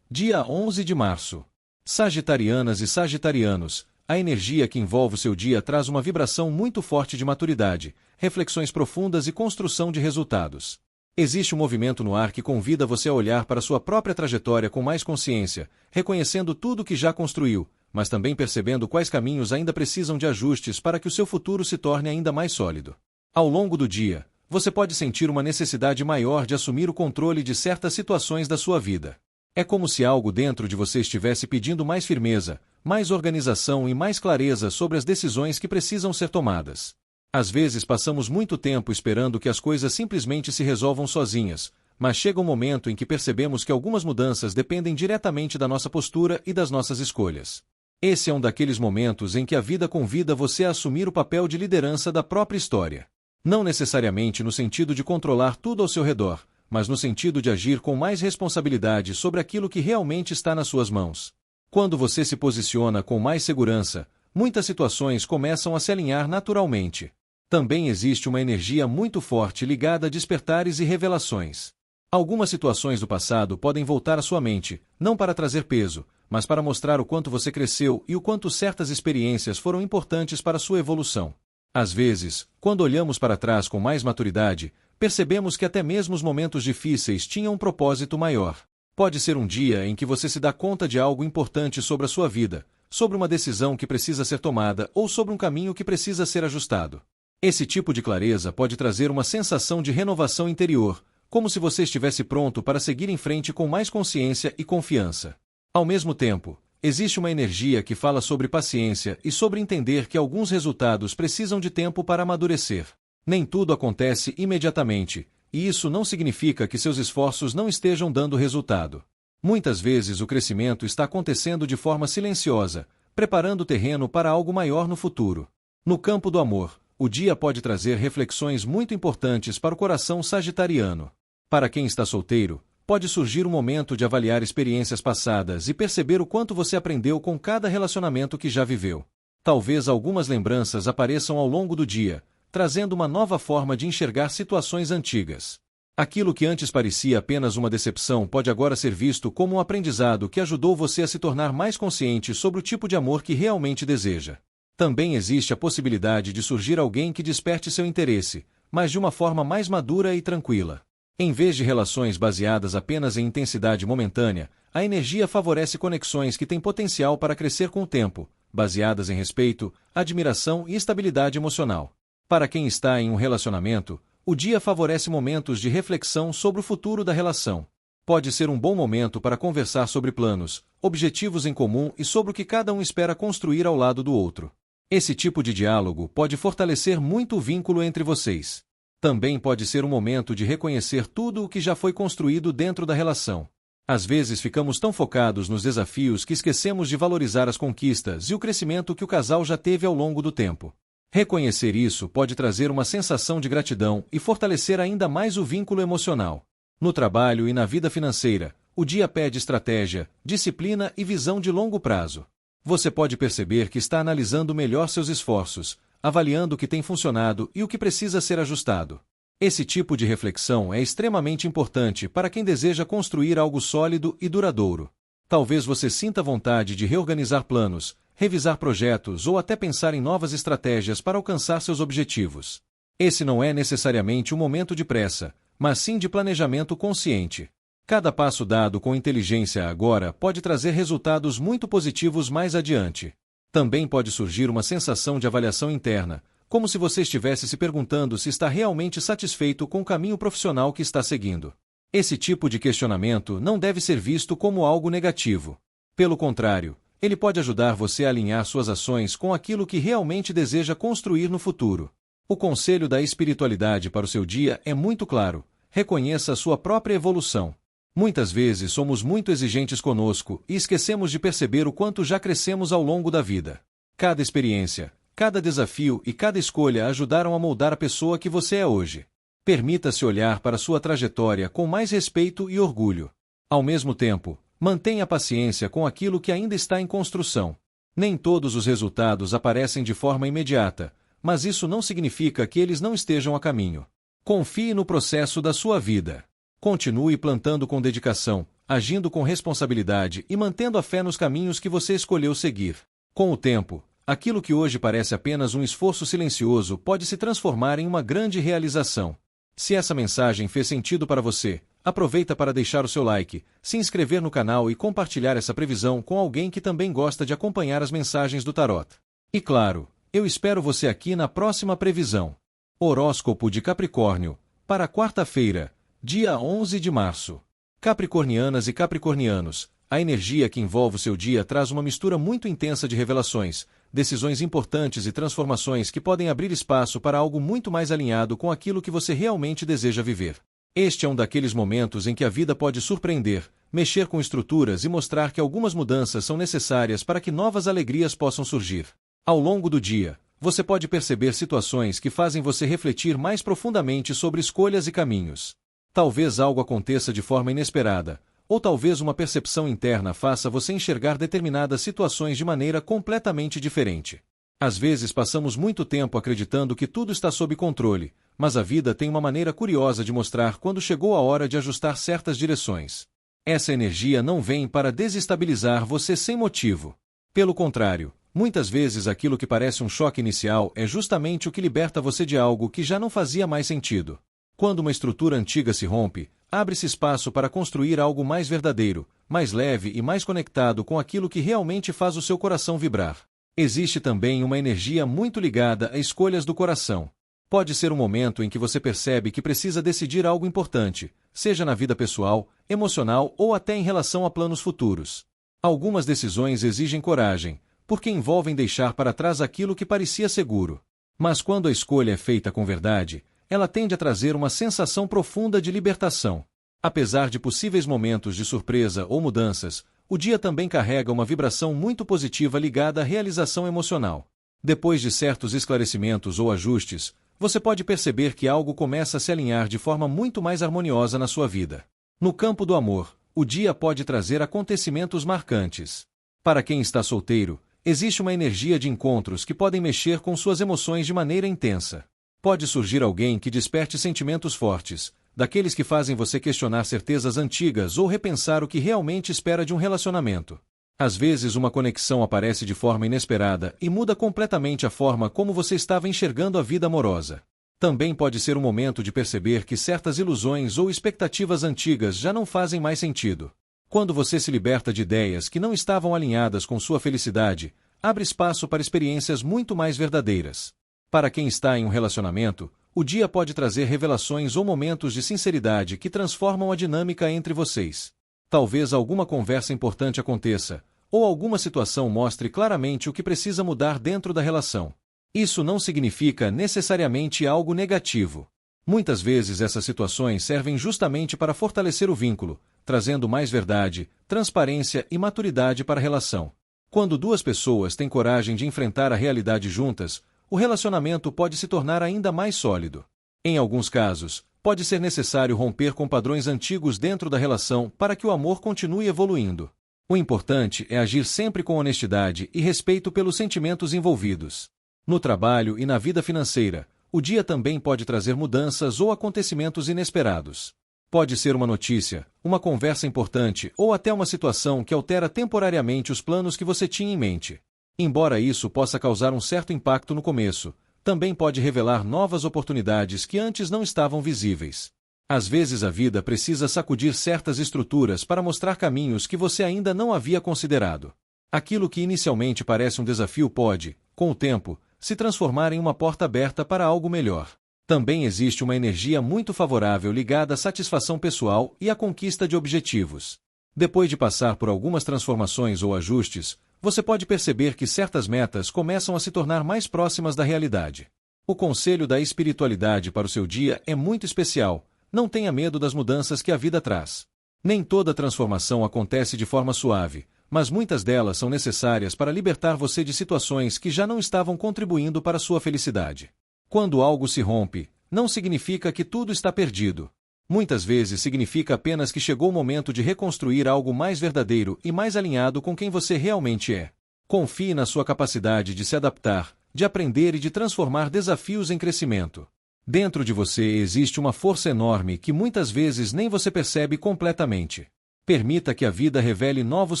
dia 11 de março. Sagitarianas e sagitarianos, a energia que envolve o seu dia traz uma vibração muito forte de maturidade, reflexões profundas e construção de resultados. Existe um movimento no ar que convida você a olhar para sua própria trajetória com mais consciência, reconhecendo tudo o que já construiu, mas também percebendo quais caminhos ainda precisam de ajustes para que o seu futuro se torne ainda mais sólido. Ao longo do dia, você pode sentir uma necessidade maior de assumir o controle de certas situações da sua vida. É como se algo dentro de você estivesse pedindo mais firmeza, mais organização e mais clareza sobre as decisões que precisam ser tomadas. Às vezes passamos muito tempo esperando que as coisas simplesmente se resolvam sozinhas, mas chega um momento em que percebemos que algumas mudanças dependem diretamente da nossa postura e das nossas escolhas. Esse é um daqueles momentos em que a vida convida você a assumir o papel de liderança da própria história. Não necessariamente no sentido de controlar tudo ao seu redor, mas no sentido de agir com mais responsabilidade sobre aquilo que realmente está nas suas mãos. Quando você se posiciona com mais segurança, muitas situações começam a se alinhar naturalmente. Também existe uma energia muito forte ligada a despertares e revelações. Algumas situações do passado podem voltar à sua mente, não para trazer peso, mas para mostrar o quanto você cresceu e o quanto certas experiências foram importantes para sua evolução. Às vezes, quando olhamos para trás com mais maturidade, percebemos que até mesmo os momentos difíceis tinham um propósito maior. Pode ser um dia em que você se dá conta de algo importante sobre a sua vida, sobre uma decisão que precisa ser tomada ou sobre um caminho que precisa ser ajustado. Esse tipo de clareza pode trazer uma sensação de renovação interior, como se você estivesse pronto para seguir em frente com mais consciência e confiança. Ao mesmo tempo, existe uma energia que fala sobre paciência e sobre entender que alguns resultados precisam de tempo para amadurecer. Nem tudo acontece imediatamente, e isso não significa que seus esforços não estejam dando resultado. Muitas vezes o crescimento está acontecendo de forma silenciosa, preparando o terreno para algo maior no futuro. No campo do amor, o dia pode trazer reflexões muito importantes para o coração sagitariano. Para quem está solteiro, pode surgir um momento de avaliar experiências passadas e perceber o quanto você aprendeu com cada relacionamento que já viveu. Talvez algumas lembranças apareçam ao longo do dia, trazendo uma nova forma de enxergar situações antigas. Aquilo que antes parecia apenas uma decepção pode agora ser visto como um aprendizado que ajudou você a se tornar mais consciente sobre o tipo de amor que realmente deseja. Também existe a possibilidade de surgir alguém que desperte seu interesse, mas de uma forma mais madura e tranquila. Em vez de relações baseadas apenas em intensidade momentânea, a energia favorece conexões que têm potencial para crescer com o tempo, baseadas em respeito, admiração e estabilidade emocional. Para quem está em um relacionamento, o dia favorece momentos de reflexão sobre o futuro da relação. Pode ser um bom momento para conversar sobre planos, objetivos em comum e sobre o que cada um espera construir ao lado do outro. Esse tipo de diálogo pode fortalecer muito o vínculo entre vocês. Também pode ser um momento de reconhecer tudo o que já foi construído dentro da relação. Às vezes ficamos tão focados nos desafios que esquecemos de valorizar as conquistas e o crescimento que o casal já teve ao longo do tempo. Reconhecer isso pode trazer uma sensação de gratidão e fortalecer ainda mais o vínculo emocional. No trabalho e na vida financeira, o dia pede estratégia, disciplina e visão de longo prazo. Você pode perceber que está analisando melhor seus esforços, avaliando o que tem funcionado e o que precisa ser ajustado. Esse tipo de reflexão é extremamente importante para quem deseja construir algo sólido e duradouro. Talvez você sinta vontade de reorganizar planos, revisar projetos ou até pensar em novas estratégias para alcançar seus objetivos. Esse não é necessariamente um momento de pressa, mas sim de planejamento consciente. Cada passo dado com inteligência agora pode trazer resultados muito positivos mais adiante. Também pode surgir uma sensação de avaliação interna, como se você estivesse se perguntando se está realmente satisfeito com o caminho profissional que está seguindo. Esse tipo de questionamento não deve ser visto como algo negativo. Pelo contrário, ele pode ajudar você a alinhar suas ações com aquilo que realmente deseja construir no futuro. O conselho da espiritualidade para o seu dia é muito claro: reconheça a sua própria evolução. Muitas vezes somos muito exigentes conosco e esquecemos de perceber o quanto já crescemos ao longo da vida. Cada experiência, Cada desafio e cada escolha ajudaram a moldar a pessoa que você é hoje. Permita-se olhar para sua trajetória com mais respeito e orgulho. Ao mesmo tempo, mantenha paciência com aquilo que ainda está em construção. Nem todos os resultados aparecem de forma imediata, mas isso não significa que eles não estejam a caminho. Confie no processo da sua vida. Continue plantando com dedicação, agindo com responsabilidade e mantendo a fé nos caminhos que você escolheu seguir. Com o tempo, aquilo que hoje parece apenas um esforço silencioso pode se transformar em uma grande realização. Se essa mensagem fez sentido para você, aproveita para deixar o seu like, se inscrever no canal e compartilhar essa previsão com alguém que também gosta de acompanhar as mensagens do Tarot. E claro, eu espero você aqui na próxima previsão. Horóscopo de Capricórnio, para quarta-feira, dia 11 de março. Capricornianas e capricornianos, a energia que envolve o seu dia traz uma mistura muito intensa de revelações, decisões importantes e transformações que podem abrir espaço para algo muito mais alinhado com aquilo que você realmente deseja viver. Este é um daqueles momentos em que a vida pode surpreender, mexer com estruturas e mostrar que algumas mudanças são necessárias para que novas alegrias possam surgir. Ao longo do dia, você pode perceber situações que fazem você refletir mais profundamente sobre escolhas e caminhos. Talvez algo aconteça de forma inesperada, ou talvez uma percepção interna faça você enxergar determinadas situações de maneira completamente diferente. Às vezes passamos muito tempo acreditando que tudo está sob controle, mas a vida tem uma maneira curiosa de mostrar quando chegou a hora de ajustar certas direções. Essa energia não vem para desestabilizar você sem motivo. Pelo contrário, muitas vezes aquilo que parece um choque inicial é justamente o que liberta você de algo que já não fazia mais sentido. Quando uma estrutura antiga se rompe, abre-se espaço para construir algo mais verdadeiro, mais leve e mais conectado com aquilo que realmente faz o seu coração vibrar. Existe também uma energia muito ligada a escolhas do coração. Pode ser um momento em que você percebe que precisa decidir algo importante, seja na vida pessoal, emocional ou até em relação a planos futuros. Algumas decisões exigem coragem, porque envolvem deixar para trás aquilo que parecia seguro. Mas quando a escolha é feita com verdade, ela tende a trazer uma sensação profunda de libertação. Apesar de possíveis momentos de surpresa ou mudanças, o dia também carrega uma vibração muito positiva ligada à realização emocional. Depois de certos esclarecimentos ou ajustes, você pode perceber que algo começa a se alinhar de forma muito mais harmoniosa na sua vida. No campo do amor, o dia pode trazer acontecimentos marcantes. Para quem está solteiro, existe uma energia de encontros que podem mexer com suas emoções de maneira intensa. Pode surgir alguém que desperte sentimentos fortes, daqueles que fazem você questionar certezas antigas ou repensar o que realmente espera de um relacionamento. Às vezes uma conexão aparece de forma inesperada e muda completamente a forma como você estava enxergando a vida amorosa. Também pode ser um momento de perceber que certas ilusões ou expectativas antigas já não fazem mais sentido. Quando você se liberta de ideias que não estavam alinhadas com sua felicidade, abre espaço para experiências muito mais verdadeiras. Para quem está em um relacionamento, o dia pode trazer revelações ou momentos de sinceridade que transformam a dinâmica entre vocês. Talvez alguma conversa importante aconteça, ou alguma situação mostre claramente o que precisa mudar dentro da relação. Isso não significa necessariamente algo negativo. Muitas vezes essas situações servem justamente para fortalecer o vínculo, trazendo mais verdade, transparência e maturidade para a relação. Quando duas pessoas têm coragem de enfrentar a realidade juntas, o relacionamento pode se tornar ainda mais sólido. Em alguns casos, pode ser necessário romper com padrões antigos dentro da relação para que o amor continue evoluindo. O importante é agir sempre com honestidade e respeito pelos sentimentos envolvidos. No trabalho e na vida financeira, o dia também pode trazer mudanças ou acontecimentos inesperados. Pode ser uma notícia, uma conversa importante ou até uma situação que altera temporariamente os planos que você tinha em mente. Embora isso possa causar um certo impacto no começo, também pode revelar novas oportunidades que antes não estavam visíveis. Às vezes a vida precisa sacudir certas estruturas para mostrar caminhos que você ainda não havia considerado. Aquilo que inicialmente parece um desafio pode, com o tempo, se transformar em uma porta aberta para algo melhor. Também existe uma energia muito favorável ligada à satisfação pessoal e à conquista de objetivos. Depois de passar por algumas transformações ou ajustes, você pode perceber que certas metas começam a se tornar mais próximas da realidade. O conselho da espiritualidade para o seu dia é muito especial. Não tenha medo das mudanças que a vida traz. Nem toda transformação acontece de forma suave, mas muitas delas são necessárias para libertar você de situações que já não estavam contribuindo para sua felicidade. Quando algo se rompe, não significa que tudo está perdido. Muitas vezes significa apenas que chegou o momento de reconstruir algo mais verdadeiro e mais alinhado com quem você realmente é. Confie na sua capacidade de se adaptar, de aprender e de transformar desafios em crescimento. Dentro de você existe uma força enorme que muitas vezes nem você percebe completamente. Permita que a vida revele novos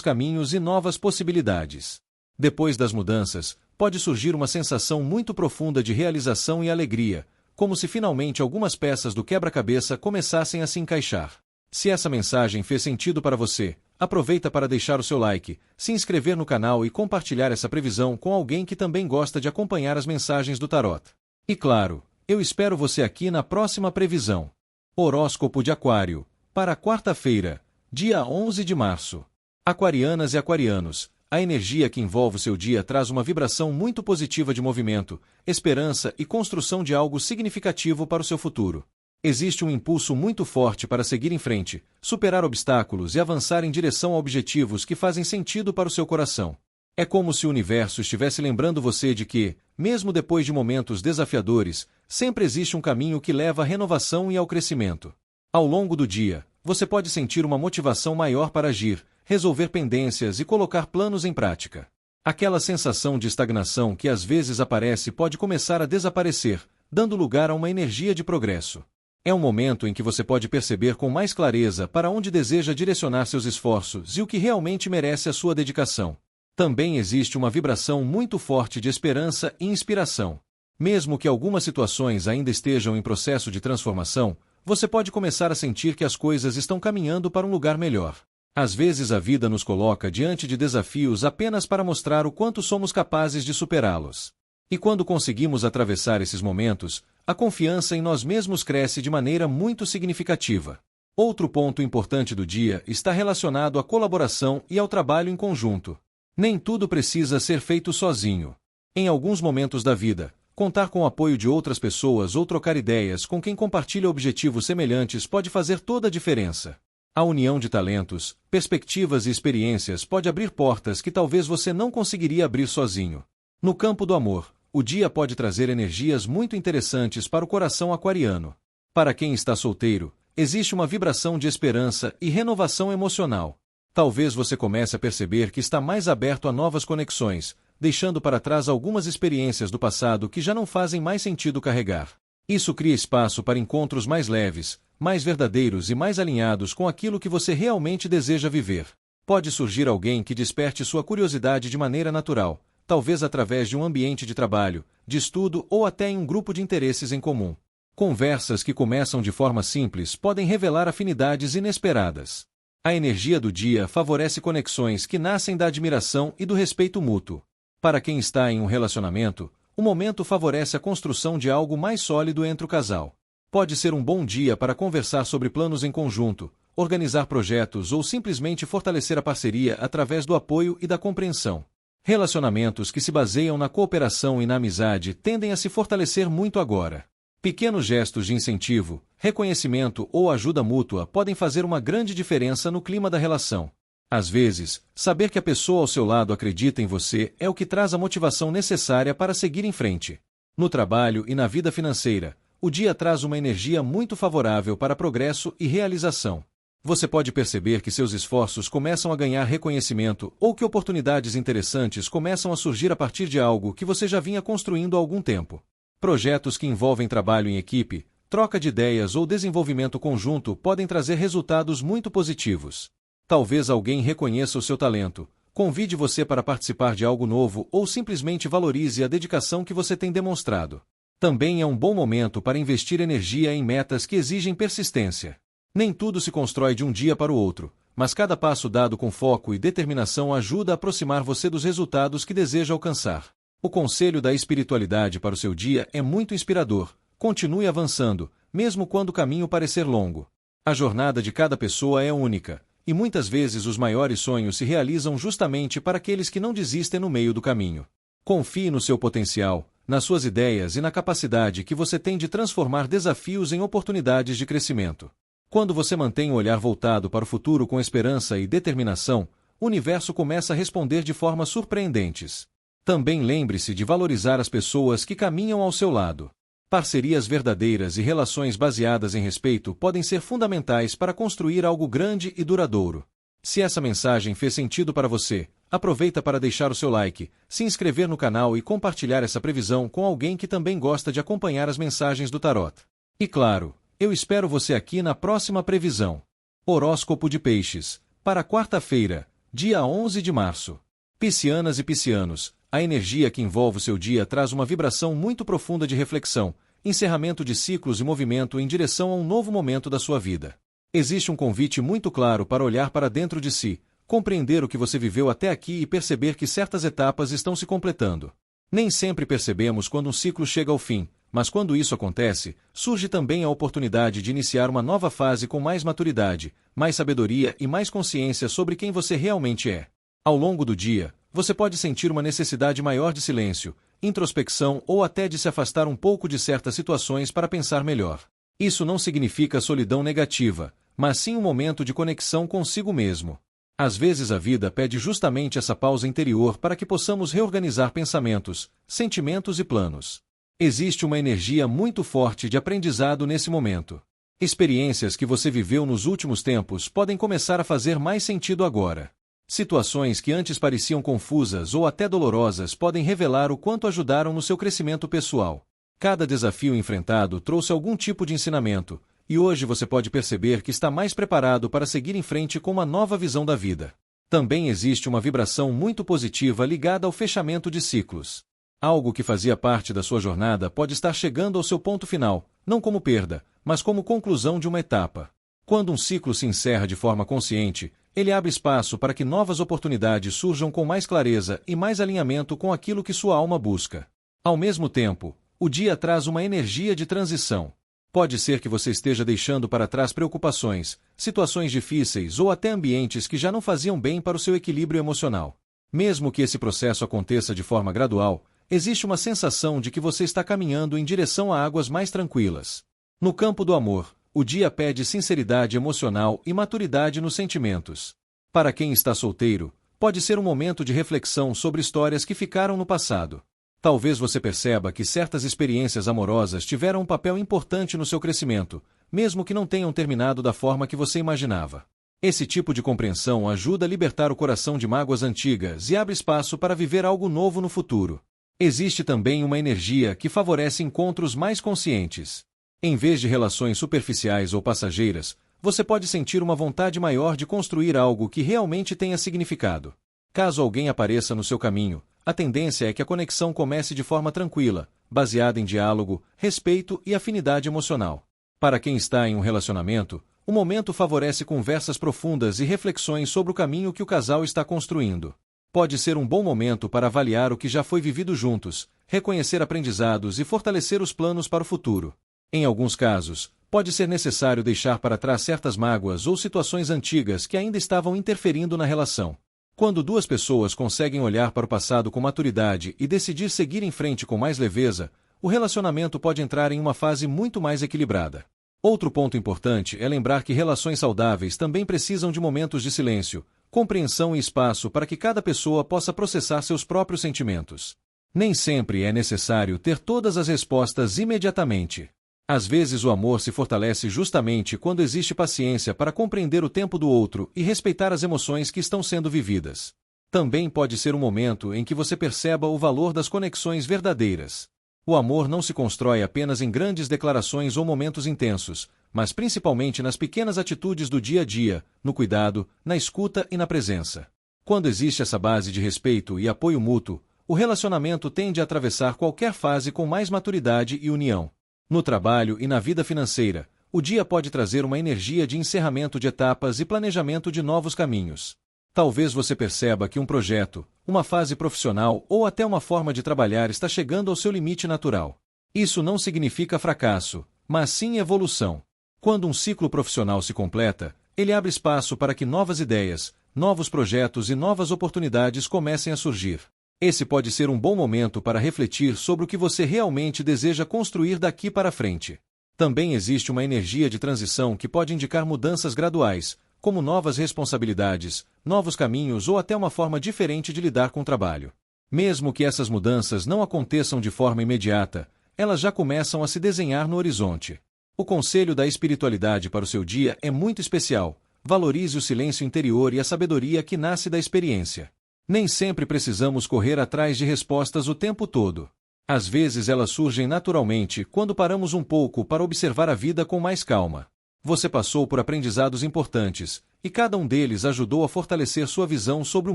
caminhos e novas possibilidades. Depois das mudanças, pode surgir uma sensação muito profunda de realização e alegria, como se finalmente algumas peças do quebra-cabeça começassem a se encaixar. Se essa mensagem fez sentido para você, aproveita para deixar o seu like, se inscrever no canal e compartilhar essa previsão com alguém que também gosta de acompanhar as mensagens do Tarot. E claro, eu espero você aqui na próxima previsão. Horóscopo de Aquário, para quarta-feira, dia 11 de março. Aquarianas e aquarianos, a energia que envolve o seu dia traz uma vibração muito positiva de movimento, esperança e construção de algo significativo para o seu futuro. Existe um impulso muito forte para seguir em frente, superar obstáculos e avançar em direção a objetivos que fazem sentido para o seu coração. É como se o universo estivesse lembrando você de que, mesmo depois de momentos desafiadores, sempre existe um caminho que leva à renovação e ao crescimento. Ao longo do dia, você pode sentir uma motivação maior para agir, resolver pendências e colocar planos em prática. Aquela sensação de estagnação que às vezes aparece pode começar a desaparecer, dando lugar a uma energia de progresso. É um momento em que você pode perceber com mais clareza para onde deseja direcionar seus esforços e o que realmente merece a sua dedicação. Também existe uma vibração muito forte de esperança e inspiração. Mesmo que algumas situações ainda estejam em processo de transformação, você pode começar a sentir que as coisas estão caminhando para um lugar melhor. Às vezes a vida nos coloca diante de desafios apenas para mostrar o quanto somos capazes de superá-los. E quando conseguimos atravessar esses momentos, a confiança em nós mesmos cresce de maneira muito significativa. Outro ponto importante do dia está relacionado à colaboração e ao trabalho em conjunto. Nem tudo precisa ser feito sozinho. Em alguns momentos da vida, contar com o apoio de outras pessoas ou trocar ideias com quem compartilha objetivos semelhantes pode fazer toda a diferença. A união de talentos, perspectivas e experiências pode abrir portas que talvez você não conseguiria abrir sozinho. No campo do amor, o dia pode trazer energias muito interessantes para o coração aquariano. Para quem está solteiro, existe uma vibração de esperança e renovação emocional. Talvez você comece a perceber que está mais aberto a novas conexões, deixando para trás algumas experiências do passado que já não fazem mais sentido carregar. Isso cria espaço para encontros mais leves, mais verdadeiros e mais alinhados com aquilo que você realmente deseja viver. Pode surgir alguém que desperte sua curiosidade de maneira natural, talvez através de um ambiente de trabalho, de estudo ou até em um grupo de interesses em comum. Conversas que começam de forma simples podem revelar afinidades inesperadas. A energia do dia favorece conexões que nascem da admiração e do respeito mútuo. Para quem está em um relacionamento, o momento favorece a construção de algo mais sólido entre o casal. Pode ser um bom dia para conversar sobre planos em conjunto, organizar projetos ou simplesmente fortalecer a parceria através do apoio e da compreensão. Relacionamentos que se baseiam na cooperação e na amizade tendem a se fortalecer muito agora. Pequenos gestos de incentivo, reconhecimento ou ajuda mútua podem fazer uma grande diferença no clima da relação. Às vezes, saber que a pessoa ao seu lado acredita em você é o que traz a motivação necessária para seguir em frente. No trabalho e na vida financeira, o dia traz uma energia muito favorável para progresso e realização. Você pode perceber que seus esforços começam a ganhar reconhecimento ou que oportunidades interessantes começam a surgir a partir de algo que você já vinha construindo há algum tempo. Projetos que envolvem trabalho em equipe, troca de ideias ou desenvolvimento conjunto podem trazer resultados muito positivos. Talvez alguém reconheça o seu talento, convide você para participar de algo novo ou simplesmente valorize a dedicação que você tem demonstrado. Também é um bom momento para investir energia em metas que exigem persistência. Nem tudo se constrói de um dia para o outro, mas cada passo dado com foco e determinação ajuda a aproximar você dos resultados que deseja alcançar. O conselho da espiritualidade para o seu dia é muito inspirador. Continue avançando, mesmo quando o caminho parecer longo. A jornada de cada pessoa é única, e muitas vezes os maiores sonhos se realizam justamente para aqueles que não desistem no meio do caminho. Confie no seu potencial, nas suas ideias e na capacidade que você tem de transformar desafios em oportunidades de crescimento. Quando você mantém o olhar voltado para o futuro com esperança e determinação, o universo começa a responder de formas surpreendentes. Também lembre-se de valorizar as pessoas que caminham ao seu lado. Parcerias verdadeiras e relações baseadas em respeito podem ser fundamentais para construir algo grande e duradouro. Se essa mensagem fez sentido para você, aproveita para deixar o seu like, se inscrever no canal e compartilhar essa previsão com alguém que também gosta de acompanhar as mensagens do tarot. E claro, eu espero você aqui na próxima previsão. Horóscopo de Peixes, para quarta-feira, dia 11 de março. Piscianas e piscianos, a energia que envolve o seu dia traz uma vibração muito profunda de reflexão, encerramento de ciclos e movimento em direção a um novo momento da sua vida. Existe um convite muito claro para olhar para dentro de si, compreender o que você viveu até aqui e perceber que certas etapas estão se completando. Nem sempre percebemos quando um ciclo chega ao fim, mas quando isso acontece, surge também a oportunidade de iniciar uma nova fase com mais maturidade, mais sabedoria e mais consciência sobre quem você realmente é. Ao longo do dia, você pode sentir uma necessidade maior de silêncio, introspecção ou até de se afastar um pouco de certas situações para pensar melhor. Isso não significa solidão negativa, mas sim um momento de conexão consigo mesmo. Às vezes a vida pede justamente essa pausa interior para que possamos reorganizar pensamentos, sentimentos e planos. Existe uma energia muito forte de aprendizado nesse momento. Experiências que você viveu nos últimos tempos podem começar a fazer mais sentido agora. Situações que antes pareciam confusas ou até dolorosas podem revelar o quanto ajudaram no seu crescimento pessoal. Cada desafio enfrentado trouxe algum tipo de ensinamento, e hoje você pode perceber que está mais preparado para seguir em frente com uma nova visão da vida. Também existe uma vibração muito positiva ligada ao fechamento de ciclos. Algo que fazia parte da sua jornada pode estar chegando ao seu ponto final, não como perda, mas como conclusão de uma etapa. Quando um ciclo se encerra de forma consciente, ele abre espaço para que novas oportunidades surjam com mais clareza e mais alinhamento com aquilo que sua alma busca. Ao mesmo tempo, o dia traz uma energia de transição. Pode ser que você esteja deixando para trás preocupações, situações difíceis ou até ambientes que já não faziam bem para o seu equilíbrio emocional. Mesmo que esse processo aconteça de forma gradual, existe uma sensação de que você está caminhando em direção a águas mais tranquilas. No campo do amor, o dia pede sinceridade emocional e maturidade nos sentimentos. Para quem está solteiro, pode ser um momento de reflexão sobre histórias que ficaram no passado. Talvez você perceba que certas experiências amorosas tiveram um papel importante no seu crescimento, mesmo que não tenham terminado da forma que você imaginava. Esse tipo de compreensão ajuda a libertar o coração de mágoas antigas e abre espaço para viver algo novo no futuro. Existe também uma energia que favorece encontros mais conscientes. Em vez de relações superficiais ou passageiras, você pode sentir uma vontade maior de construir algo que realmente tenha significado. Caso alguém apareça no seu caminho, a tendência é que a conexão comece de forma tranquila, baseada em diálogo, respeito e afinidade emocional. Para quem está em um relacionamento, o momento favorece conversas profundas e reflexões sobre o caminho que o casal está construindo. Pode ser um bom momento para avaliar o que já foi vivido juntos, reconhecer aprendizados e fortalecer os planos para o futuro. Em alguns casos, pode ser necessário deixar para trás certas mágoas ou situações antigas que ainda estavam interferindo na relação. Quando duas pessoas conseguem olhar para o passado com maturidade e decidir seguir em frente com mais leveza, o relacionamento pode entrar em uma fase muito mais equilibrada. Outro ponto importante é lembrar que relações saudáveis também precisam de momentos de silêncio, compreensão e espaço para que cada pessoa possa processar seus próprios sentimentos. Nem sempre é necessário ter todas as respostas imediatamente. Às vezes o amor se fortalece justamente quando existe paciência para compreender o tempo do outro e respeitar as emoções que estão sendo vividas. Também pode ser um momento em que você perceba o valor das conexões verdadeiras. O amor não se constrói apenas em grandes declarações ou momentos intensos, mas principalmente nas pequenas atitudes do dia a dia, no cuidado, na escuta e na presença. Quando existe essa base de respeito e apoio mútuo, o relacionamento tende a atravessar qualquer fase com mais maturidade e união. No trabalho e na vida financeira, o dia pode trazer uma energia de encerramento de etapas e planejamento de novos caminhos. Talvez você perceba que um projeto, uma fase profissional ou até uma forma de trabalhar está chegando ao seu limite natural. Isso não significa fracasso, mas sim evolução. Quando um ciclo profissional se completa, ele abre espaço para que novas ideias, novos projetos e novas oportunidades comecem a surgir. Esse pode ser um bom momento para refletir sobre o que você realmente deseja construir daqui para frente. Também existe uma energia de transição que pode indicar mudanças graduais, como novas responsabilidades, novos caminhos ou até uma forma diferente de lidar com o trabalho. Mesmo que essas mudanças não aconteçam de forma imediata, elas já começam a se desenhar no horizonte. O conselho da espiritualidade para o seu dia é muito especial. Valorize o silêncio interior e a sabedoria que nasce da experiência. Nem sempre precisamos correr atrás de respostas o tempo todo. Às vezes elas surgem naturalmente quando paramos um pouco para observar a vida com mais calma. Você passou por aprendizados importantes, e cada um deles ajudou a fortalecer sua visão sobre o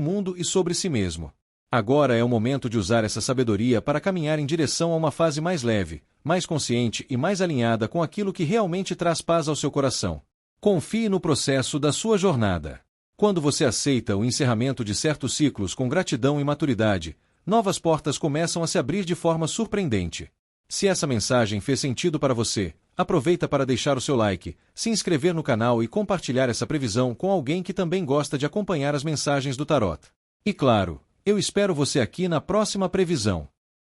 mundo e sobre si mesmo. Agora é o momento de usar essa sabedoria para caminhar em direção a uma fase mais leve, mais consciente e mais alinhada com aquilo que realmente traz paz ao seu coração. Confie no processo da sua jornada. Quando você aceita o encerramento de certos ciclos com gratidão e maturidade, novas portas começam a se abrir de forma surpreendente. Se essa mensagem fez sentido para você, aproveita para deixar o seu like, se inscrever no canal e compartilhar essa previsão com alguém que também gosta de acompanhar as mensagens do Tarot. E claro, eu espero você aqui na próxima previsão.